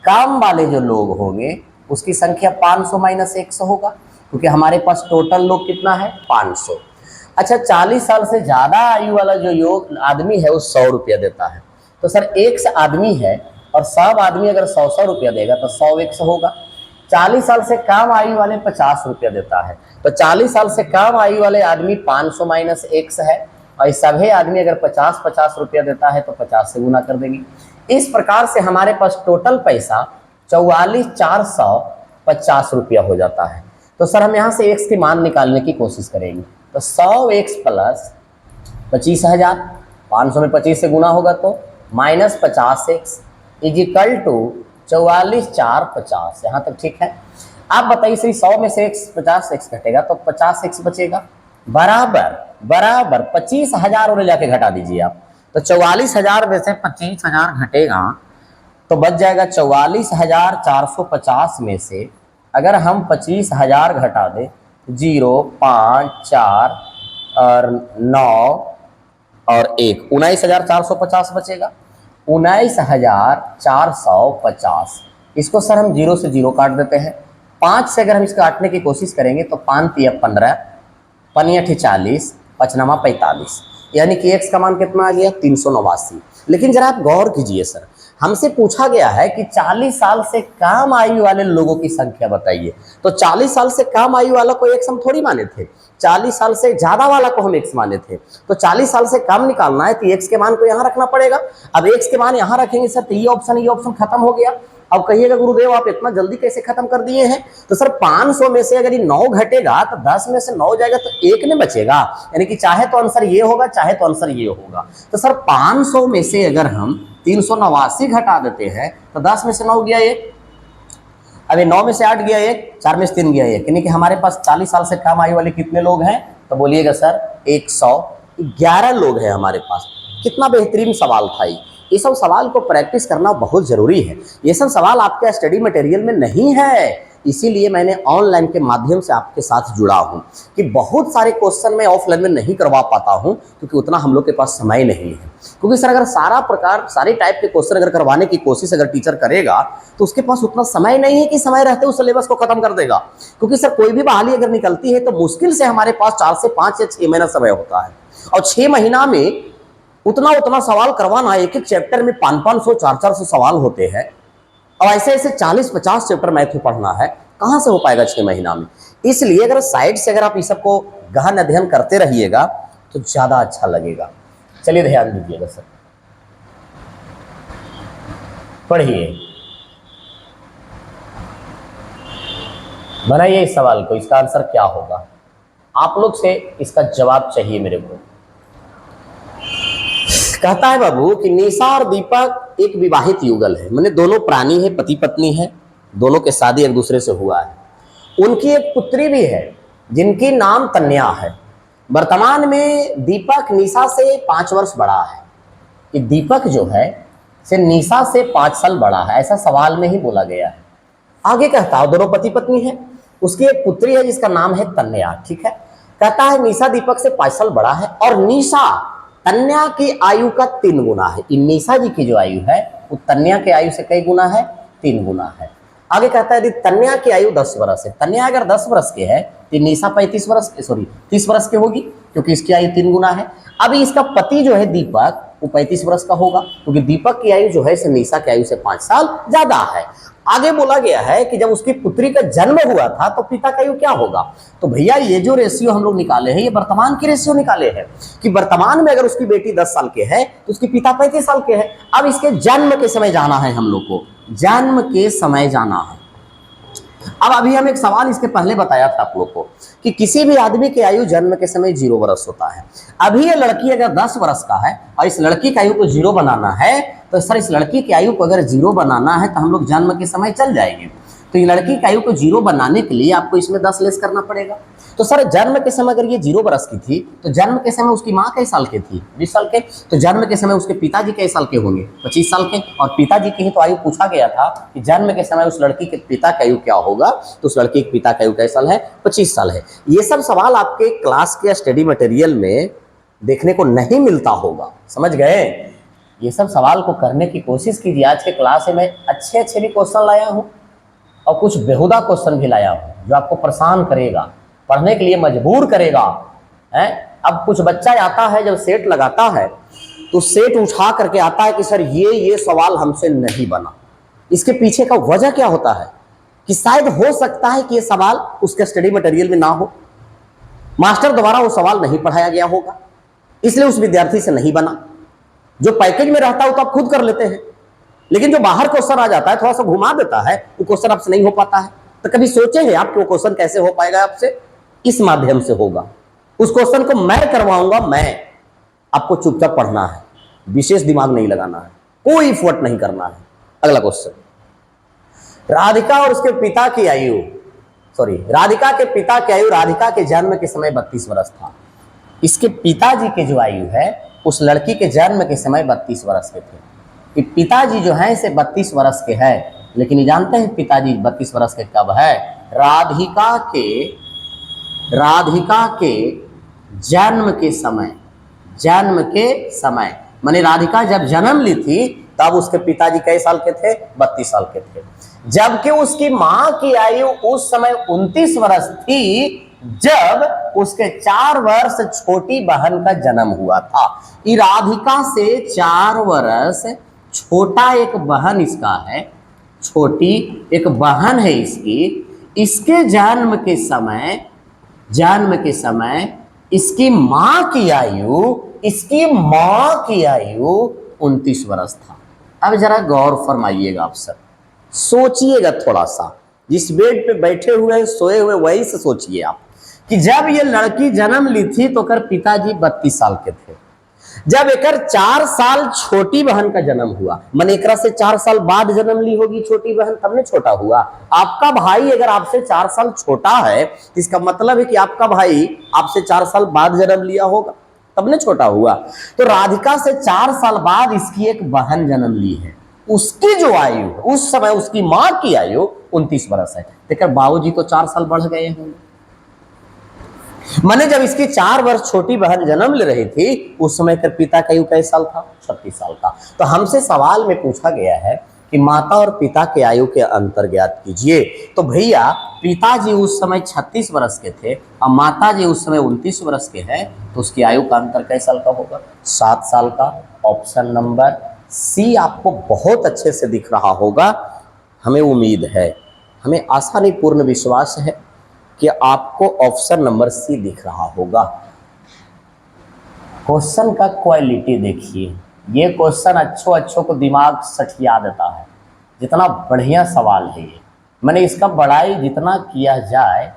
कम वाले जो लोग होंगे उसकी संख्या 500 माइनस 100 होगा, क्योंकि हमारे पास टोटल लोग कितना है? 500। अच्छा 40 साल से ज़्यादा आयु वाला जो योग आदमी है वो 100 रुपया देता है। तो सर 1 आदमी है और सब आदमी अगर 100 रुपया देगा तो 100 100 होगा। 40 साल से कम आयु वाले 50 रुपया देता है, तो 40 साल से कम आयु वाले आदमी 500 माइनस 100 है, और सभी आदमी अगर 50 रुपया देता है तो 50 से गुना कर देंगे। इस प्रकार से हमारे पास टोटल पैसा 44,450 रुपया हो जाता है। तो सर हम यहाँ से x की मान निकालने की कोशिश करेंगे। तो 100x प्लस 25,000, 500 में 25 से गुना होगा तो माइनस 50x इजिकल टू 44,450। यहाँ तक ठीक है। आप बताइए सही 100 में से 50x घटेगा तो 50x बचेगा, बराबर 25,000 और जाके घटा दीजिए आप। तो 44,000 में से 25,000 घटेगा तो बच जाएगा 44,450 में से अगर हम 25,000 घटा दें 0, 5, 4, और 9 और 1, 19,450 बचेगा। 19,450, इसको सर हम 0 से 0 काट देते हैं। 5 से अगर हम इसको काटने की कोशिश करेंगे तो 5 तिया 15, 5 40, 5 45, यानी कि x का मान कितना आ गया 389। लेकिन जरा आप गौर कीजिए सर, हमसे पूछा गया है कि 40 साल से कम आयु वाले लोगों की संख्या बताइए, तो 40 साल से कम आयु वाला को x हम थोड़ी माने थे, 40 साल से ज्यादा वाला को हम x माने थे। तो 40 साल से कम निकालना है तो x के मान को यहां रखना पड़ेगा। अब x के मान यहां रखेंगे सर तो ये ऑप्शन खत्म हो गया। अब कहिएगा गुरुदेव आप इतना जल्दी कैसे खत्म कर दिए हैं? तो सर 500 में से अगर ये 9 घटेगा तो 10 में से 9 जाएगा तो 1 में बचेगा, यानी कि चाहे तो आंसर ये होगा चाहे तो आंसर ये होगा। तो सर 500 में से अगर हम 389 घटा देते हैं तो 10 में से 9 गया 1, अभी 9 में से 8 गया 1, 4 में से 3 गया 1, यानी कि हमारे पास 40 साल से कम आयु वाले कितने लोग हैं? तो बोलिएगा सर 111 लोग हैं हमारे पास। कितना बेहतरीन सवाल था ये सब सवाल को प्रैक्टिस करना बहुत जरूरी है। ये सब सवाल आपके स्टडी मटेरियल में नहीं है, इसीलिए मैंने ऑनलाइन के माध्यम से आपके साथ जुड़ा हूं कि बहुत सारे क्वेश्चन मैं ऑफलाइन में नहीं करवा पाता हूं क्योंकि उतना हम लोग के पास समय नहीं है। क्योंकि सर अगर सारे टाइप के क्वेश्चन अगर करवाने की कोशिश अगर टीचर करेगा तो उसके पास उतना समय नहीं है कि समय रहते उस सिलेबस को खत्म कर देगा। क्योंकि सर कोई भी बहाली अगर निकलती है तो मुश्किल से हमारे पास 4 से 5 या 6 महीना समय होता है, और 6 महीना में उतना सवाल करवाना, एक एक चैप्टर में 500 400 सवाल होते हैं, और ऐसे 40-50 चैप्टर मैथ में पढ़ना है, कहां से हो पाएगा 6 महीना में? इसलिए अगर साइड से अगर आप इस सबको गहन अध्ययन करते रहिएगा तो ज्यादा अच्छा लगेगा। चलिए ध्यान दीजिएगा सर, पढ़िए, बनाइए इस सवाल को, इसका आंसर क्या होगा? आप लोग से इसका जवाब चाहिए मेरे को। कहता है बाबू कि निशा और दीपक एक विवाहित युगल है, माने दोनों प्राणी है, पति पत्नी है, दोनों के शादी एक दूसरे से हुआ है। उनकी एक पुत्री भी है जिनकी नाम तन्या है। वर्तमान में दीपक निशा से 5 वर्ष बड़ा है। कि दीपक जो है से निशा से 5 साल बड़ा है, ऐसा सवाल में ही बोला गया है। आगे कहता है दोनों पति पत्नी है, उसकी एक पुत्री है जिसका नाम है तन्या। ठीक है, कहता है निशा दीपक से 5 साल बड़ा है और निशा तन्या की आयु का 3 गुना है। निशा जी की जो आयु है वो तन्या की आयु से कई गुना है? 3 गुना है। आगे कहता है यदि तन्या की आयु 10 वर्ष है, तन्या अगर 10 वर्ष के है तो निशा 30 वर्ष के होगी क्योंकि इसकी आयु 3 गुना है। अभी इसका पति जो है दीपक वो 35 वर्ष का होगा क्योंकि दीपक की आयु जो है निशा की आयु से 5 साल ज्यादा है। आगे बोला गया है कि जब उसकी पुत्री का जन्म हुआ था तो पिता का आयु क्या होगा? तो भैया ये जो रेशियो हम लोग निकाले हैं ये वर्तमान की रेशियो निकाले हैं कि वर्तमान में अगर उसकी बेटी 10 साल के है तो उसके पिता 35 साल के है। अब इसके जन्म के समय जाना है, हम लोग को जन्म के समय जाना है। अब अभी हम एक सवाल इसके पहले बताया था आप लोग को कि किसी भी आदमी की आयु जन्म के समय 0 वर्ष होता है। अभी ये लड़की अगर 10 वर्ष का है और इस लड़की की आयु को 0 बनाना है तो सर इस लड़की की आयु को अगर 0 बनाना है तो हम लोग जन्म के समय चल जाएंगे। तो ये लड़की की आयु को 0 बनाने के लिए आपको इसमें 10 लेस करना पड़ेगा। तो सर जन्म के समय अगर ये 0 वर्ष की थी तो जन्म के समय उसकी माँ कई साल की थी? 20 साल के। तो जन्म के समय उसके पिताजी कई साल के होंगे? 25 साल के। और पिताजी की ही तो आयु पूछा गया था कि जन्म के समय उस लड़की के पिता की आयु क्या होगा, तो उस लड़की के पिता की आयु कैसा है? 25 साल है। ये सब सवाल आपके क्लास के स्टडी मटेरियल में देखने को नहीं मिलता होगा, समझ गए? ये सब सवाल को करने की कोशिश कीजिए। आज के क्लास में मैं अच्छे भी क्वेश्चन लाया हूँ और कुछ बेहुदा क्वेश्चन भी लाया हूँ जो आपको परेशान करेगा, पढ़ने के लिए मजबूर करेगा। अब कुछ बच्चा आता है जब सेट लगाता है तो सेट उठा करके आता है कि सर ये सवाल हमसे नहीं बना। इसके पीछे का वजह क्या होता है कि शायद हो सकता है कि ये सवाल उसके स्टडी मटेरियल में ना हो, मास्टर द्वारा वो सवाल नहीं पढ़ाया गया होगा, इसलिए उस विद्यार्थी से नहीं बना। जो पैकेज में रहता है वो तो आप खुद कर लेते हैं, लेकिन जो बाहर क्वेश्चन आ जाता है थोड़ा सा घुमा देता है, वो क्वेश्चन आपसे नहीं हो पाता है। तो कभी सोचे हैं आप कि वो क्वेश्चन कैसे हो पाएगा आपसे? इस माध्यम से होगा। उस क्वेश्चन को मैं करवाऊंगा, मैं आपको चुपचाप पढ़ना है, विशेष दिमाग नहीं लगाना है, कोई एफर्ट नहीं करना है। अगला क्वेश्चन, राधिका और उसके पिता की आयु राधिका के पिता की आयु राधिका के जन्म के समय 32 वर्ष था। इसके पिताजी की जो आयु है उस लड़की के जन्म के समय 32 वर्ष के थे। कि पिताजी जो है इसे 32 वर्ष के है, लेकिन ये जानते हैं पिताजी 32 वर्ष के कब है? राधिका के जन्म के समय, जन्म के समय माने राधिका जब जन्म ली थी तब उसके पिताजी कई साल के थे? 32 साल के थे। जबकि उसकी मां की आयु उस समय 29 वर्ष थी जब उसके 4 वर्ष छोटी बहन का जन्म हुआ था। ये राधिका से 4 वर्ष छोटा एक बहन इसका है, छोटी एक बहन है इसकी। इसके जन्म के समय, जन्म के समय इसकी मां की आयु, इसकी मां की आयु 29 वर्ष था। अब जरा गौर फरमाइएगा, आप सब सोचिएगा थोड़ा सा, जिस बेड पे बैठे हुए हैं सोए हुए वही से सोचिए आप कि जब ये लड़की जन्म ली थी तो कर पिताजी 32 साल के थे। जब एकर 4 साल छोटी बहन का जन्म हुआ, मन एकरा से 4 साल बाद जन्म ली होगी छोटी बहन, तब ने छोटा हुआ। आपका भाई अगर आपसे 4 साल छोटा है तो इसका मतलब है कि आपका भाई आपसे 4 साल बाद जन्म लिया होगा, तब ने छोटा हुआ। तो राधिका से 4 साल बाद इसकी एक बहन जन्म ली है, उसकी जो आयु उस समय उसकी मां की आयु 29 वर्ष है। देखकर बाबूजी तो 4 साल बढ़ गए होंगे। माने जब इसकी 4 वर्ष छोटी बहन जन्म ले रही थी उस समय कर पिता का आयु कैसा साल था? 36 साल का। तो हमसे सवाल में पूछा गया है कि माता और पिता के आयु के अंतर ज्ञात कीजिए। तो भैया पिताजी उस समय 36 वर्ष के थे और माता जी उस समय 29 वर्ष के हैं, तो उसकी आयु का अंतर कैसे साल का होगा? 7 साल का। ऑप्शन नंबर सी आपको बहुत अच्छे से दिख रहा होगा। हमें उम्मीद है, हमें आशा नहीं पूर्ण विश्वास है कि आपको ऑप्शन नंबर सी दिख रहा होगा। क्वेश्चन का क्वालिटी देखिए, ये क्वेश्चन अच्छों को दिमाग सठिया देता है। जितना बढ़िया सवाल है ये, मैंने इसका बड़ाई जितना किया जाए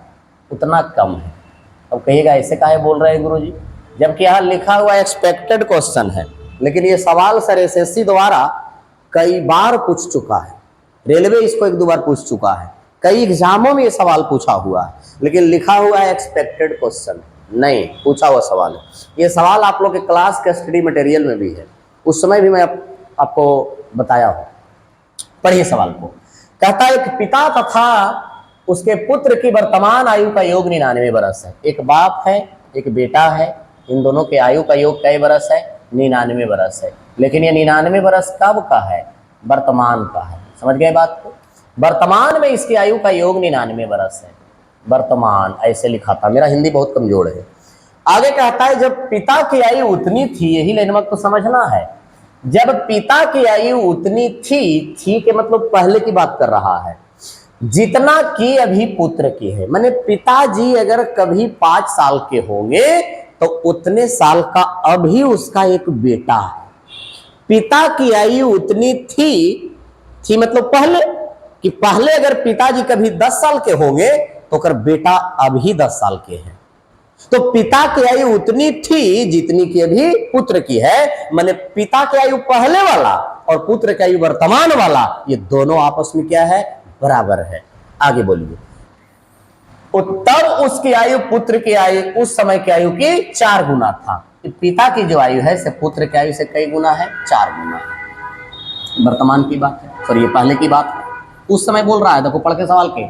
उतना कम है। अब कहिएगा ऐसे काहे बोल रहे हैं गुरुजी, जबकि यहाँ लिखा हुआ एक्सपेक्टेड क्वेश्चन है, लेकिन ये सवाल सर एसएससी द्वारा कई बार पूछ चुका है, रेलवे इसको 1-2 बार पूछ चुका है, कई एग्जामों में ये सवाल पूछा हुआ है, लेकिन लिखा हुआ है एक्सपेक्टेड क्वेश्चन, नहीं पूछा हुआ सवाल है। ये सवाल आप लोग के क्लास के स्टडी मटेरियल में भी है, उस समय भी मैं आपको बताया हूँ। पढ़िए सवाल को। कहता है एक पिता तथा उसके पुत्र की वर्तमान आयु का योग 99 वर्ष है। एक बाप है, एक बेटा है, इन दोनों के आयु का योग कई वर्ष है? 99 वर्ष है। लेकिन ये 99 वर्ष कब का है? वर्तमान का है। समझ गए बात को? वर्तमान में इसकी आयु का योग 99 वर्ष है। वर्तमान ऐसे लिखा था, मेरा हिंदी बहुत कमजोर है। आगे कहता है जब पिता की आयु उतनी थी, यही लाइन तो समझना है, जब पिता की आयु उतनी थी के मतलब पहले की बात कर रहा है, जितना कि अभी पुत्र की है। माने पिताजी अगर कभी 5 साल के होंगे तो उतने साल का अभी उसका एक बेटा है। पिता की आयु उतनी थी मतलब पहले, कि पहले अगर पिताजी कभी 10 साल के होंगे तो कर बेटा अभी 10 साल के हैं। तो पिता की आयु उतनी थी जितनी की अभी पुत्र की है। माने पिता की आयु पहले वाला और पुत्र की आयु वर्तमान वाला, ये दोनों आपस में क्या है? बराबर है। आगे बोलिए। तब उसकी आयु पुत्र की आयु उस समय की आयु की 4 गुना था। पिता की जो आयु है से पुत्र की आयु से कई गुना है? 4 गुना है। वर्तमान की बात है, और ये पहले की बात है। उस समय बोल रहा है, देखो पढ़ के सवाल के,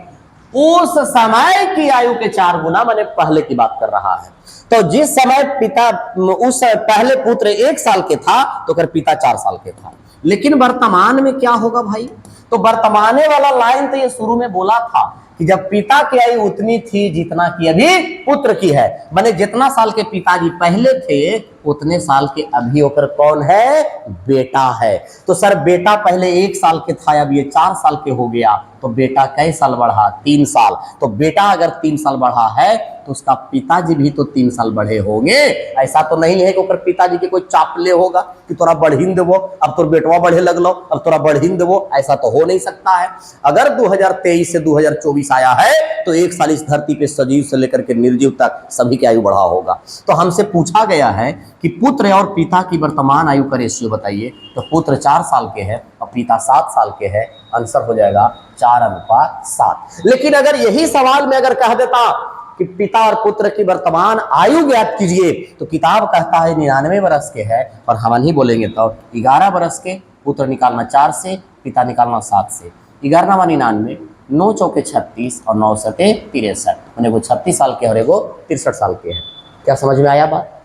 उस समय की आयु के 4 गुना, माने पहले की बात कर रहा है। तो जिस समय पिता उस समय पहले पुत्र 1 साल के था तो कर पिता 4 साल के था। लेकिन वर्तमान में क्या होगा भाई? तो वर्तमाने वाला लाइन तो ये शुरू में बोला था कि जब पिता की आयु उतनी थी जितना कि अभी पुत्र की है। माने जितना साल के पिताजी पहले थे उतने साल के अभी होकर कौन है? बेटा है। तो सर बेटा पहले 1 साल के था, अब ये 4 साल के हो गया, तो बेटा कई साल बढ़ा? 3 साल। तो बेटा अगर 3 साल बढ़ा है तो उसका पिताजी भी तो 3 साल बढ़े होंगे। ऐसा तो नहीं है कि ओकर पिताजी के कोई चापले होगा कि तोरा बढ़ीन देवो, अब तोर बेटवा बढ़े लगलो, अब तोरा बढ़ीन देवो, ऐसा तो हो नहीं सकता है। अगर 2023 से 2024 आया है तो 1 साल इस धरती पे सजीव से लेकर के निर्जीव तक सभी की आयु बढ़ा होगा। तो हमसे पूछा गया है कि पुत्र और पिता की वर्तमान आयु का रेशियो बताइए। तो पुत्र 4 साल के है और पिता 7 साल के है। आंसर हो जाएगा 4:7। लेकिन अगर यही सवाल में अगर कह देता कि पिता और पुत्र की वर्तमान आयु ज्ञात कीजिए, तो किताब कहता है 99 वर्ष के है, और हम नहीं बोलेंगे तो 11 वर्ष के। पुत्र निकालना 4 से, पिता निकालना 7 से। 11 × 99, 9 × 36 और 9 × 63, मैंने वो 36 साल के और एगो 63 साल के हैं। क्या समझ में आया बात?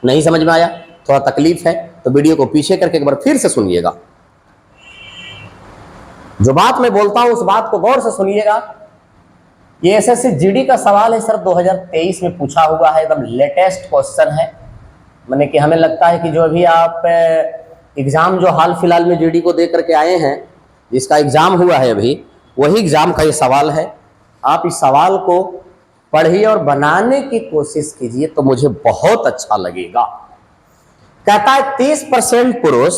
नहीं समझ में आया? थोड़ा तकलीफ है तो वीडियो को पीछे करके एक बार फिर से सुनिएगा। जो बात मैं बोलता हूं उस बात को गौर से सुनिएगा। ये एसएससी जीडी का सवाल है सर, 2023 में पूछा हुआ है, एकदम लेटेस्ट क्वेश्चन है। मैंने कि हमें लगता है कि जो अभी आप एग्जाम जो हाल फिलहाल में जीडी को दे करके आए हैं, जिसका एग्जाम हुआ है अभी, वही एग्जाम का ये सवाल है। आप इस सवाल को पढ़िए और बनाने की कोशिश कीजिए तो मुझे बहुत अच्छा लगेगा। कहता है 30% पुरुष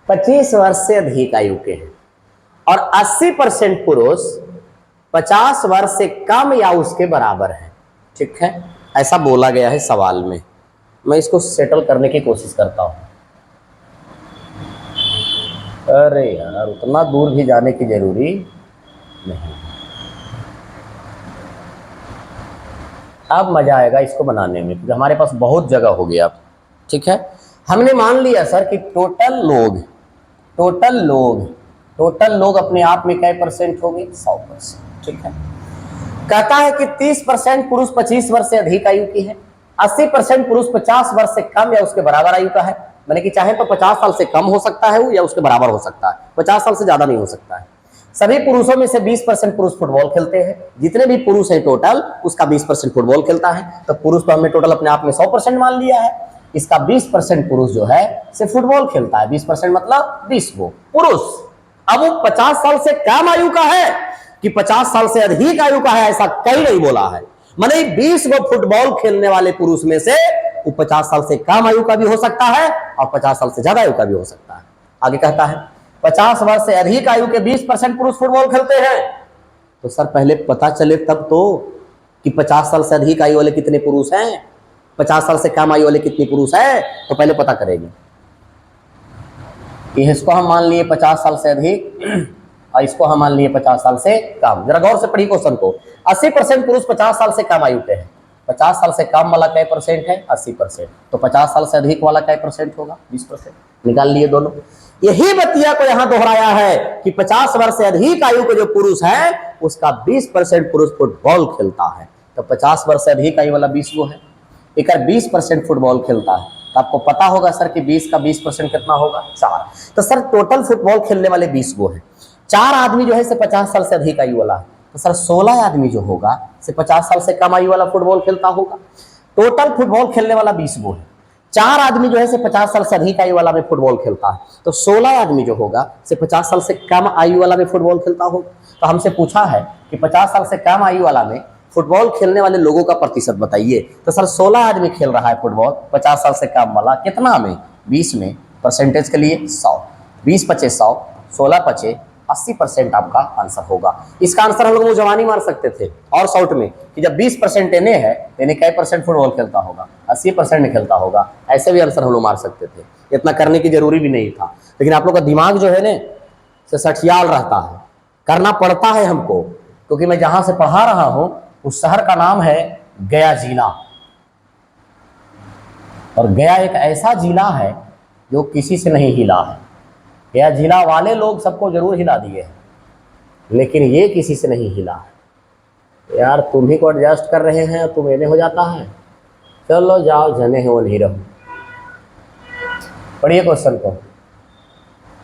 25 वर्ष से अधिक आयु के हैं और 80% पुरुष 50 वर्ष से कम या उसके बराबर है। ठीक है, ऐसा बोला गया है सवाल में। मैं इसको सेटल करने की कोशिश करता हूं। अरे यार, उतना दूर भी जाने की जरूरी नहीं। अब मजा आएगा इसको बनाने में क्योंकि हमारे पास बहुत जगह हो गया। ठीक है, हमने मान लिया सर कि टोटल लोग अपने आप में क्या परसेंट हो गए? 100%। ठीक है, कहता है कि 30% पुरुष 25 वर्ष से अधिक आयु की है, 80% पुरुष 50 वर्ष से कम या उसके बराबर आयु का है। मैंने कि चाहे तो 50 साल से कम हो सकता है वो या उसके बराबर हो सकता है, 50 साल से ज्यादा नहीं हो सकता है। सभी पुरुषों में से 20% पुरुष फुटबॉल खेलते हैं। जितने भी पुरुष हैं टोटल, उसका 20% फुटबॉल खेलता है। तो पुरुष तो हमने टोटल अपने आप में 100% मान लिया है। इसका 20% पुरुष जो है सिर्फ फुटबॉल खेलता है। 20% मतलब 20 वो पुरुष। अब वो 50 साल से कम आयु का है कि 50 साल से अधिक आयु का है, ऐसा कहीं नहीं बोला है। माने 20 वो फुटबॉल खेलने वाले पुरुष में से वो 50 साल से कम आयु का भी हो सकता है और 50 साल से ज्यादा आयु का भी हो सकता है। आगे कहता है 50 वर्ष से अधिक आयु के 20% पुरुष फुटबॉल खेलते हैं। तो सर पहले पता चले तब तो कि 50 साल से अधिक आयु वाले कितने पुरुष हैं, 50 साल से कम आयु वाले कितने पुरुष हैं, तो पहले पता करेंगे। इसको हम मान लिए 50 साल से अधिक और इसको हम मान लिए 50 साल से कम। जरा गौर से पढ़िए क्वेश्चन को। 80% पुरुष 50 साल से कम आयु के हैं। 50 साल से कम वाला क्या परसेंट है? 80%। तो 50 साल से अधिक वाला क्या परसेंट होगा? 20%। निकाल लिए दोनों। यही बतिया को यहां दोहराया है कि 50 वर्ष से अधिक आयु के जो पुरुष है उसका 20% पुरुष फुटबॉल खेलता है। तो 50 वर्ष से अधिक आयु वाला 20 वो है, एक 20% फुटबॉल खेलता है। तो आपको पता होगा सर कि 20 का 20% कितना होगा? 4। तो सर टोटल फुटबॉल खेलने वाले 20 वो है। 4 आदमी जो है से 50 साल से अधिक आयु वाला है। तो सर 16 आदमी जो होगा से 50 साल से कम आयु वाला फुटबॉल खेलता होगा। टोटल फुटबॉल खेलने वाला 20 वो है। 4 आदमी जो है से 50 साल से अधिक आयु वाला में फुटबॉल खेलता है। तो 16 आदमी जो होगा से 50 साल से कम आयु वाला में फुटबॉल खेलता होगा। तो हमसे पूछा है कि 50 साल से कम आयु वाला में फुटबॉल खेलने वाले लोगों का प्रतिशत बताइए। तो सर 16 आदमी खेल रहा है फुटबॉल, 50 साल से कम वाला कितना में? 20 में। परसेंटेज के लिए 100। 20 पचे 100, 16 पचे 80% आपका आंसर होगा। इसका आंसर हम लोग जवानी मार सकते थे और शॉर्ट में कि जब 20% इन्हें है तो इन्हें क्या परसेंट फुटबॉल खेलता होगा? 80% खेलता होगा। ऐसे भी आंसर हम लोग मार सकते थे, इतना करने की जरूरी भी नहीं था। लेकिन आप लोग का दिमाग जो है ना सठियाल रहता है, करना पड़ता है हमको, क्योंकि मैं जहां से पढ़ा रहा हूं उस शहर का नाम है गया जिला। और गया एक ऐसा जिला है जो किसी से नहीं हिला है। गया जिला वाले लोग सबको जरूर हिला दिए हैं, लेकिन ये किसी से नहीं हिला है। यार तुम ही को एडजस्ट कर रहे हैं, तुम इन्हें हो जाता है। चलो जाओ, जने हैं वो नहीं रहो। पढ़िए क्वेश्चन को।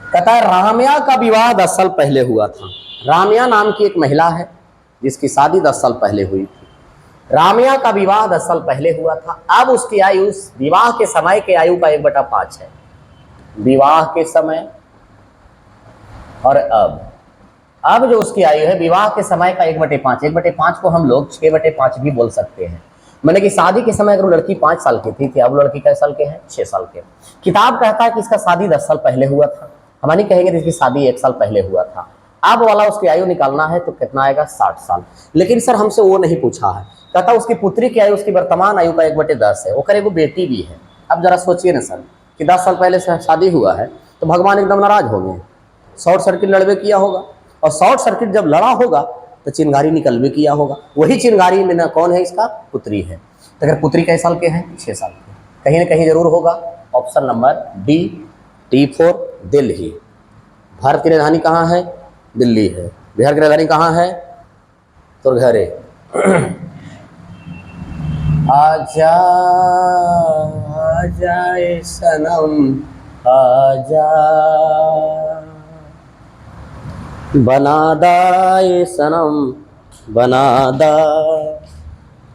कहता है रामिया का विवाह 10 साल पहले हुआ था। रामिया नाम की एक महिला है जिसकी शादी 10 साल पहले हुई थी। रामिया का विवाह 10 साल पहले हुआ था। अब उसकी आयु विवाह के समय के आयु का 1/5 है। विवाह के समय और अब जो उसकी आयु है विवाह के समय का 1/5। 1/5 को हम लोग 6/5 भी बोल सकते हैं। मैंने कि शादी के समय अगर लड़की 5 साल की थी, अब लड़की कै साल के हैं? 6 साल के। किताब कहता है कि इसका शादी 10 साल पहले हुआ था। हमारी कहेंगे इसकी शादी 1 साल पहले हुआ था। अब वाला उसकी आयु निकालना है तो कितना आएगा? 60 साल। लेकिन सर हमसे वो नहीं पूछा है। कहता उसकी पुत्री की आयु उसकी वर्तमान आयु का 1/10 है। वो एगो बेटी भी है। अब जरा सोचिए ना सर कि 10 साल पहले से शादी हुआ है तो भगवान एकदम नाराज हो गए, शॉर्ट सर्किट लड़बे किया होगा। और शॉर्ट सर्किट जब लड़ा होगा तो चिंगारी निकलबे किया होगा। वही चिंगारी में ना कौन है? इसका पुत्री है। तो अगर पुत्री कै साल के हैं? 6 साल के। कहीं ना कहीं जरूर होगा। Option number D, T4 Delhi. Bharat की राजधानी कहाँ है? दिल्ली है। बिहार की राजधानी कहाँ है? तो घर है। आजा आजा ए सनम आजा, बनादा ए सनम बनादा।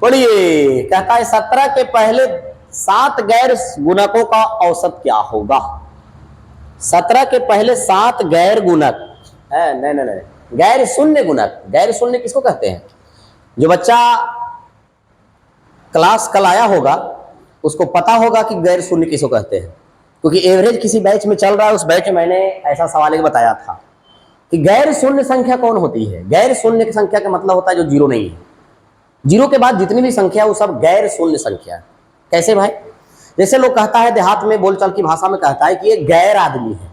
पढ़िए, कहता है 17 के पहले 7 गैर गुणकों का औसत क्या होगा। 17 के पहले 7 गैर गुणक है, नहीं नहीं नहीं, गैर शून्य गुणक। गैर शून्य किसको कहते हैं? जो बच्चा क्लास कल आया होगा उसको पता होगा कि गैर शून्य किसको कहते हैं, क्योंकि एवरेज किसी बैच में चल रहा है, उस बैच में मैंने ऐसा सवाल एक बताया था कि गैर शून्य संख्या कौन होती है। गैर शून्य की संख्या का मतलब होता है जो जीरो नहीं है। जीरो के बाद जितनी भी संख्या वो सब गैर शून्य संख्या है। कैसे भाई? जैसे लोग कहता है देहात में, बोलचाल की भाषा में कहता है कि ये गैर आदमी है।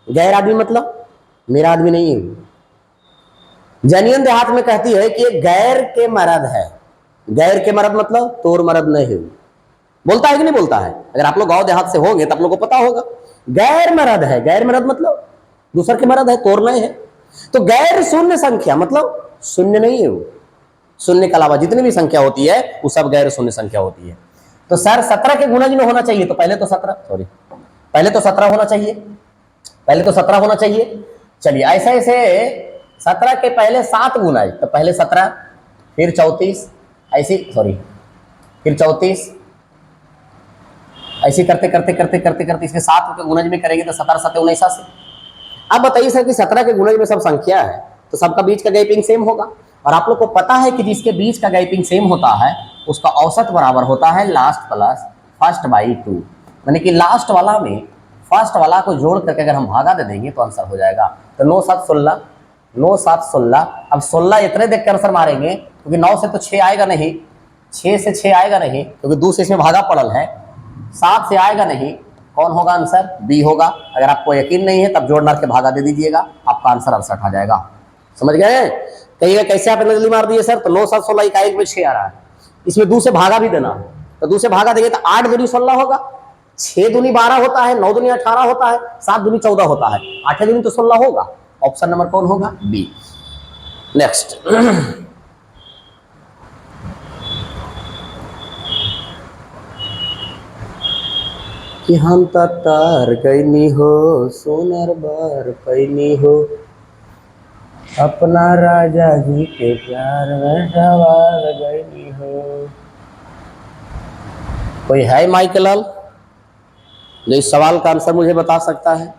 गैर आदमी मतलब मेरा आदमी नहीं है। जनियन देहात में कहती है कि ये गैर के मर्द है। गैर के मर्द मतलब तोर मर्द नहीं है। बोलता है कि नहीं बोलता है? अगर आप लोग गांव देहात से होंगे तो आप लोग को पता होगा गैर मर्द है। गैर मर्द मतलब दूसर के मर्द है, तोर नहीं है। तो गैर शून्य संख्या मतलब शून्य नहीं है वो। शून्य के अलावा जितनी भी संख्या होती है वो सब गैर शून्य संख्या होती है। तो सर 17 के गुणज में होना चाहिए, तो पहले तो 17 होना चाहिए। पहले तो 17 होना चाहिए। चलिए ऐसे ऐसे 17 के पहले 7 गुणज, तो पहले 17 फिर 34 ऐसी फिर 34 ऐसे करते करते करते करते करते इसके 7 के गुणज में करेंगे तो 17 7 89। अब बताइए सर कि 17 के गुणज में सब संख्या है तो सबका बीच का गैपिंग सेम होगा। और आप लोग को पता है कि जिसके बीच का गैपिंग सेम होता है उसका औसत बराबर होता है लास्ट प्लस फर्स्ट बाई 2। यानी कि लास्ट वाला में फर्स्ट वाला को जोड़ करके अगर हम भागा दे देंगे तो आंसर हो जाएगा। तो 9 7 16, 9 7 16। अब 16 इतने देख कर आंसर मारेंगे क्योंकि 9 से तो 6 आएगा नहीं, 6 से 6 आएगा नहीं क्योंकि 2 से इसमें भागा पड़ल है, 7 से आएगा नहीं। कौन होगा आंसर? बी होगा। अगर आपको यकीन नहीं है तब जोड़ मार के भागा दे दीजिएगा, आपका आंसर 68 आ जाएगा। समझ गए? कहिएगा कैसे आपने जल्दी मार दिए सर? तो 9 7 16 इकाई में 6 आ रहा है, इसमें 2 से भागा भी देना, तो 2 से भागा देंगे तो 8 दूनी 16 होगा, 6 दूनी 12 होता है, 9 दूनी 18 होता है, 7 दूनी 14 होता है, 8 दूनी तो 16 होगा। ऑप्शन नंबर कौन होगा? बी। नेक्स्ट कि हम तार गईनी हो सोनर बार पैनी हो, अपना राजा जी के प्यार में सवार गईनी हो। कोई है माइकल लाल जो इस सवाल का आंसर मुझे बता सकता है?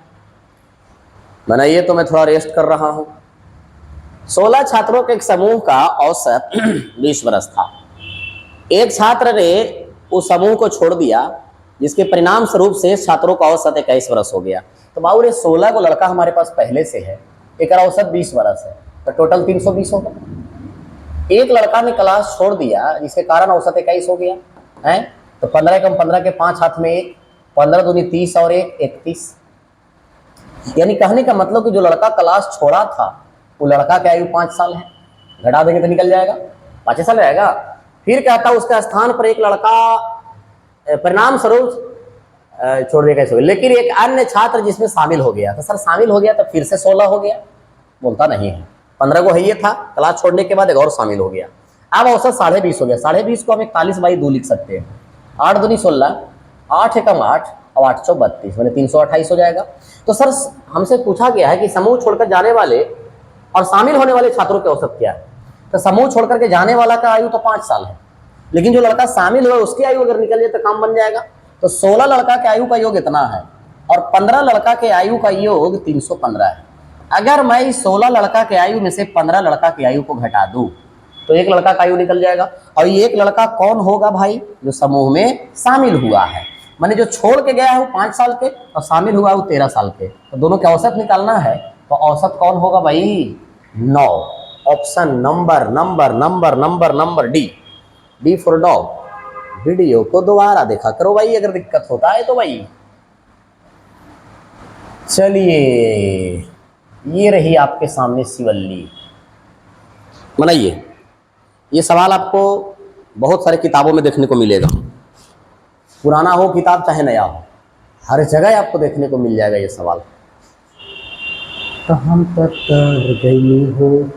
बनाइए, तो मैं थोड़ा रेस्ट कर रहा हूं। 16 छात्रों के एक समूह का औसत 20 वर्ष था। एक छात्र ने उस समूह को छोड़ दिया जिसके परिणाम स्वरूप से छात्रों का औसत 21 वर्ष हो गया। तो बाबू रे 16 को लड़का हमारे पास पहले से है, एक औसत 20 वर्ष है, तो टोटल 320 होगा। एक लड़का ने क्लास छोड़ दिया जिसके कारण औसत 21 हो गया है, तो 15 कम 15 के 5 हाथ में 1, 15 दूनी 30 और 1 31। यानी कहने का मतलब कि जो लड़का क्लास छोड़ा था वो लड़का की आयु 5 साल है, घटा देंगे तो निकल जाएगा 5 साल रहेगा। फिर कहता उसके स्थान पर एक लड़का परिणाम स्वरूप छोड़ दिया कैसे, लेकिन एक अन्य छात्र जिसमें शामिल हो गया। तो सर शामिल हो गया तो फिर से 16 हो गया? बोलता नहीं है, 15 को है ये था, क्लास छोड़ने के बाद एक और शामिल हो गया। अब औसत 20.5 हो गया। 20.5 को हम 41/2 लिख सकते हैं। 8 दूनी 16, 8 एकम 8 और 8 चौ 32, मैंने 328 हो जाएगा। तो सर हमसे पूछा गया है कि समूह छोड़कर जाने वाले और शामिल होने वाले छात्रों के औसत क्या है। तो समूह छोड़कर के जाने वाला का आयु तो 5 साल है, लेकिन जो लड़का शामिल हुआ उसकी आयु अगर निकल जाए तो काम बन जाएगा। तो 16 लड़का के आयु का योग इतना है और 15 लड़का के आयु का योग 315 है। अगर मैं इस 16 लड़का के आयु में से 15 लड़का की आयु को घटा दूं तो एक लड़का का आयु निकल जाएगा। और ये एक लड़का कौन होगा भाई? जो समूह में शामिल हुआ है, माने जो छोड़ के गया है वो 5 साल के और शामिल हुआ वो 13 साल के। तो दोनों के औसत निकालना है, तो औसत कौन होगा भाई? 9। Option number D for dog. Video को दोबारा देखा करो भाई अगर दिक्कत होता है तो भाई। चलिए, ये रही आपके सामने शिवल्ली। बनाइए, ये सवाल आपको बहुत सारे किताबों में देखने को मिलेगा, पुराना हो किताब चाहे नया हो, हर जगह आपको देखने को मिल जाएगा ये सवाल। तो हम तर गईनी हो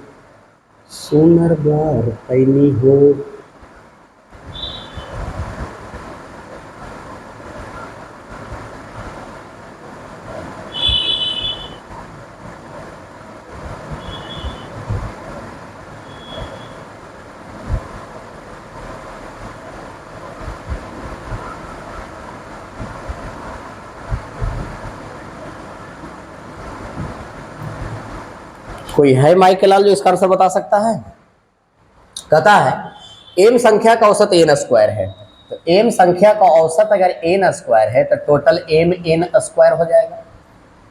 सोनर बार पैनी हो, कोई है माइक के लाल जो इसका आंसर बता सकता है? कहता है एम संख्या का औसत एन स्क्वायर है, तो एम संख्या का औसत अगर एन स्क्वायर है तो टोटल एम एन स्क्वायर हो जाएगा।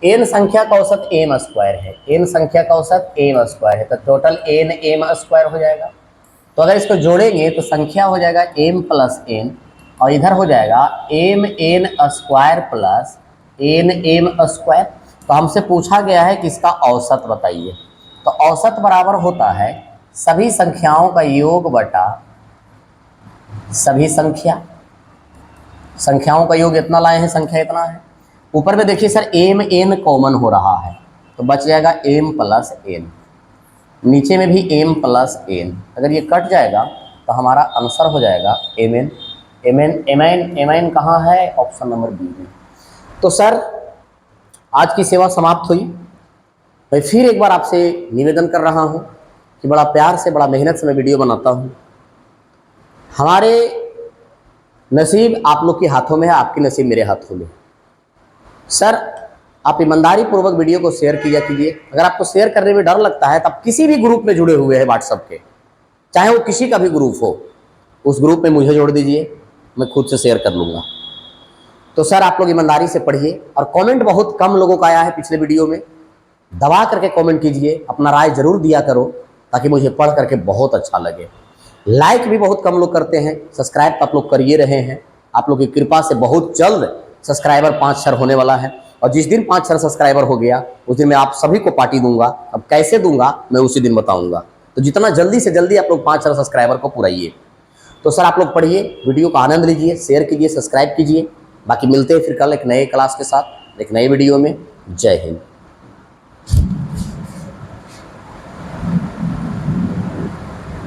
एन संख्या का औसत एम स्क्वायर है, एन संख्या का औसत एम स्क्वायर है, तो टोटल एन एम स्क्वायर हो जाएगा। तो अगर इसको जोड़ेंगे तो संख्या हो जाएगा एम प्लस एन, और इधर हो जाएगा M N square plus N M square. तो हमसे पूछा गया है कि इसका औसत बताइए, तो औसत बराबर होता है सभी संख्याओं का योग बटा सभी संख्याओं का योग इतना लाए हैं, संख्या इतना है। ऊपर में देखिए सर एम एन कॉमन हो रहा है, तो बच जाएगा एम प्लस एन, नीचे में भी एम प्लस एन। अगर ये कट जाएगा तो हमारा आंसर हो जाएगा M N. M N M N M N कहाँ है? ऑप्शन नंबर बी में। तो सर आज की सेवा समाप्त हुई। मैं फिर एक बार आपसे निवेदन कर रहा हूँ कि बड़ा प्यार से, बड़ा मेहनत से मैं वीडियो बनाता हूँ। हमारे नसीब आप लोग के हाथों में है, आपके नसीब मेरे हाथों में। सर आप ईमानदारी पूर्वक वीडियो को शेयर किया कीजिए। अगर आपको शेयर करने में डर लगता है तो आप किसी भी ग्रुप में जुड़े हुए हैं व्हाट्सएप के, चाहे वो किसी का भी ग्रुप हो, उस ग्रुप में मुझे जोड़ दीजिए, मैं खुद से शेयर कर लूँगा। तो सर आप लोग ईमानदारी से पढ़िए, और कमेंट बहुत कम लोगों का आया है पिछले वीडियो में, दबा करके कमेंट कीजिए, अपना राय जरूर दिया करो ताकि मुझे पढ़ करके बहुत अच्छा लगे। लाइक भी बहुत कम लोग करते हैं, सब्सक्राइब तो आप लोग कर ही रहे हैं। आप लोग की कृपा से बहुत जल्द सब्सक्राइबर 5,000 होने वाला है, और जिस दिन 5,000 सब्सक्राइबर हो गया उस दिन मैं आप सभी को पार्टी दूंगा। अब कैसे दूंगा मैं उसी दिन बताऊंगा, तो जितना जल्दी से जल्दी आप लोग 5,000 सब्सक्राइबर को पुराइए। तो सर आप लोग पढ़िए, वीडियो का आनंद लीजिए, शेयर कीजिए, सब्सक्राइब कीजिए। बाकी मिलते हैं फिर कल एक नए क्लास के साथ, एक नए वीडियो में। जय हिंद।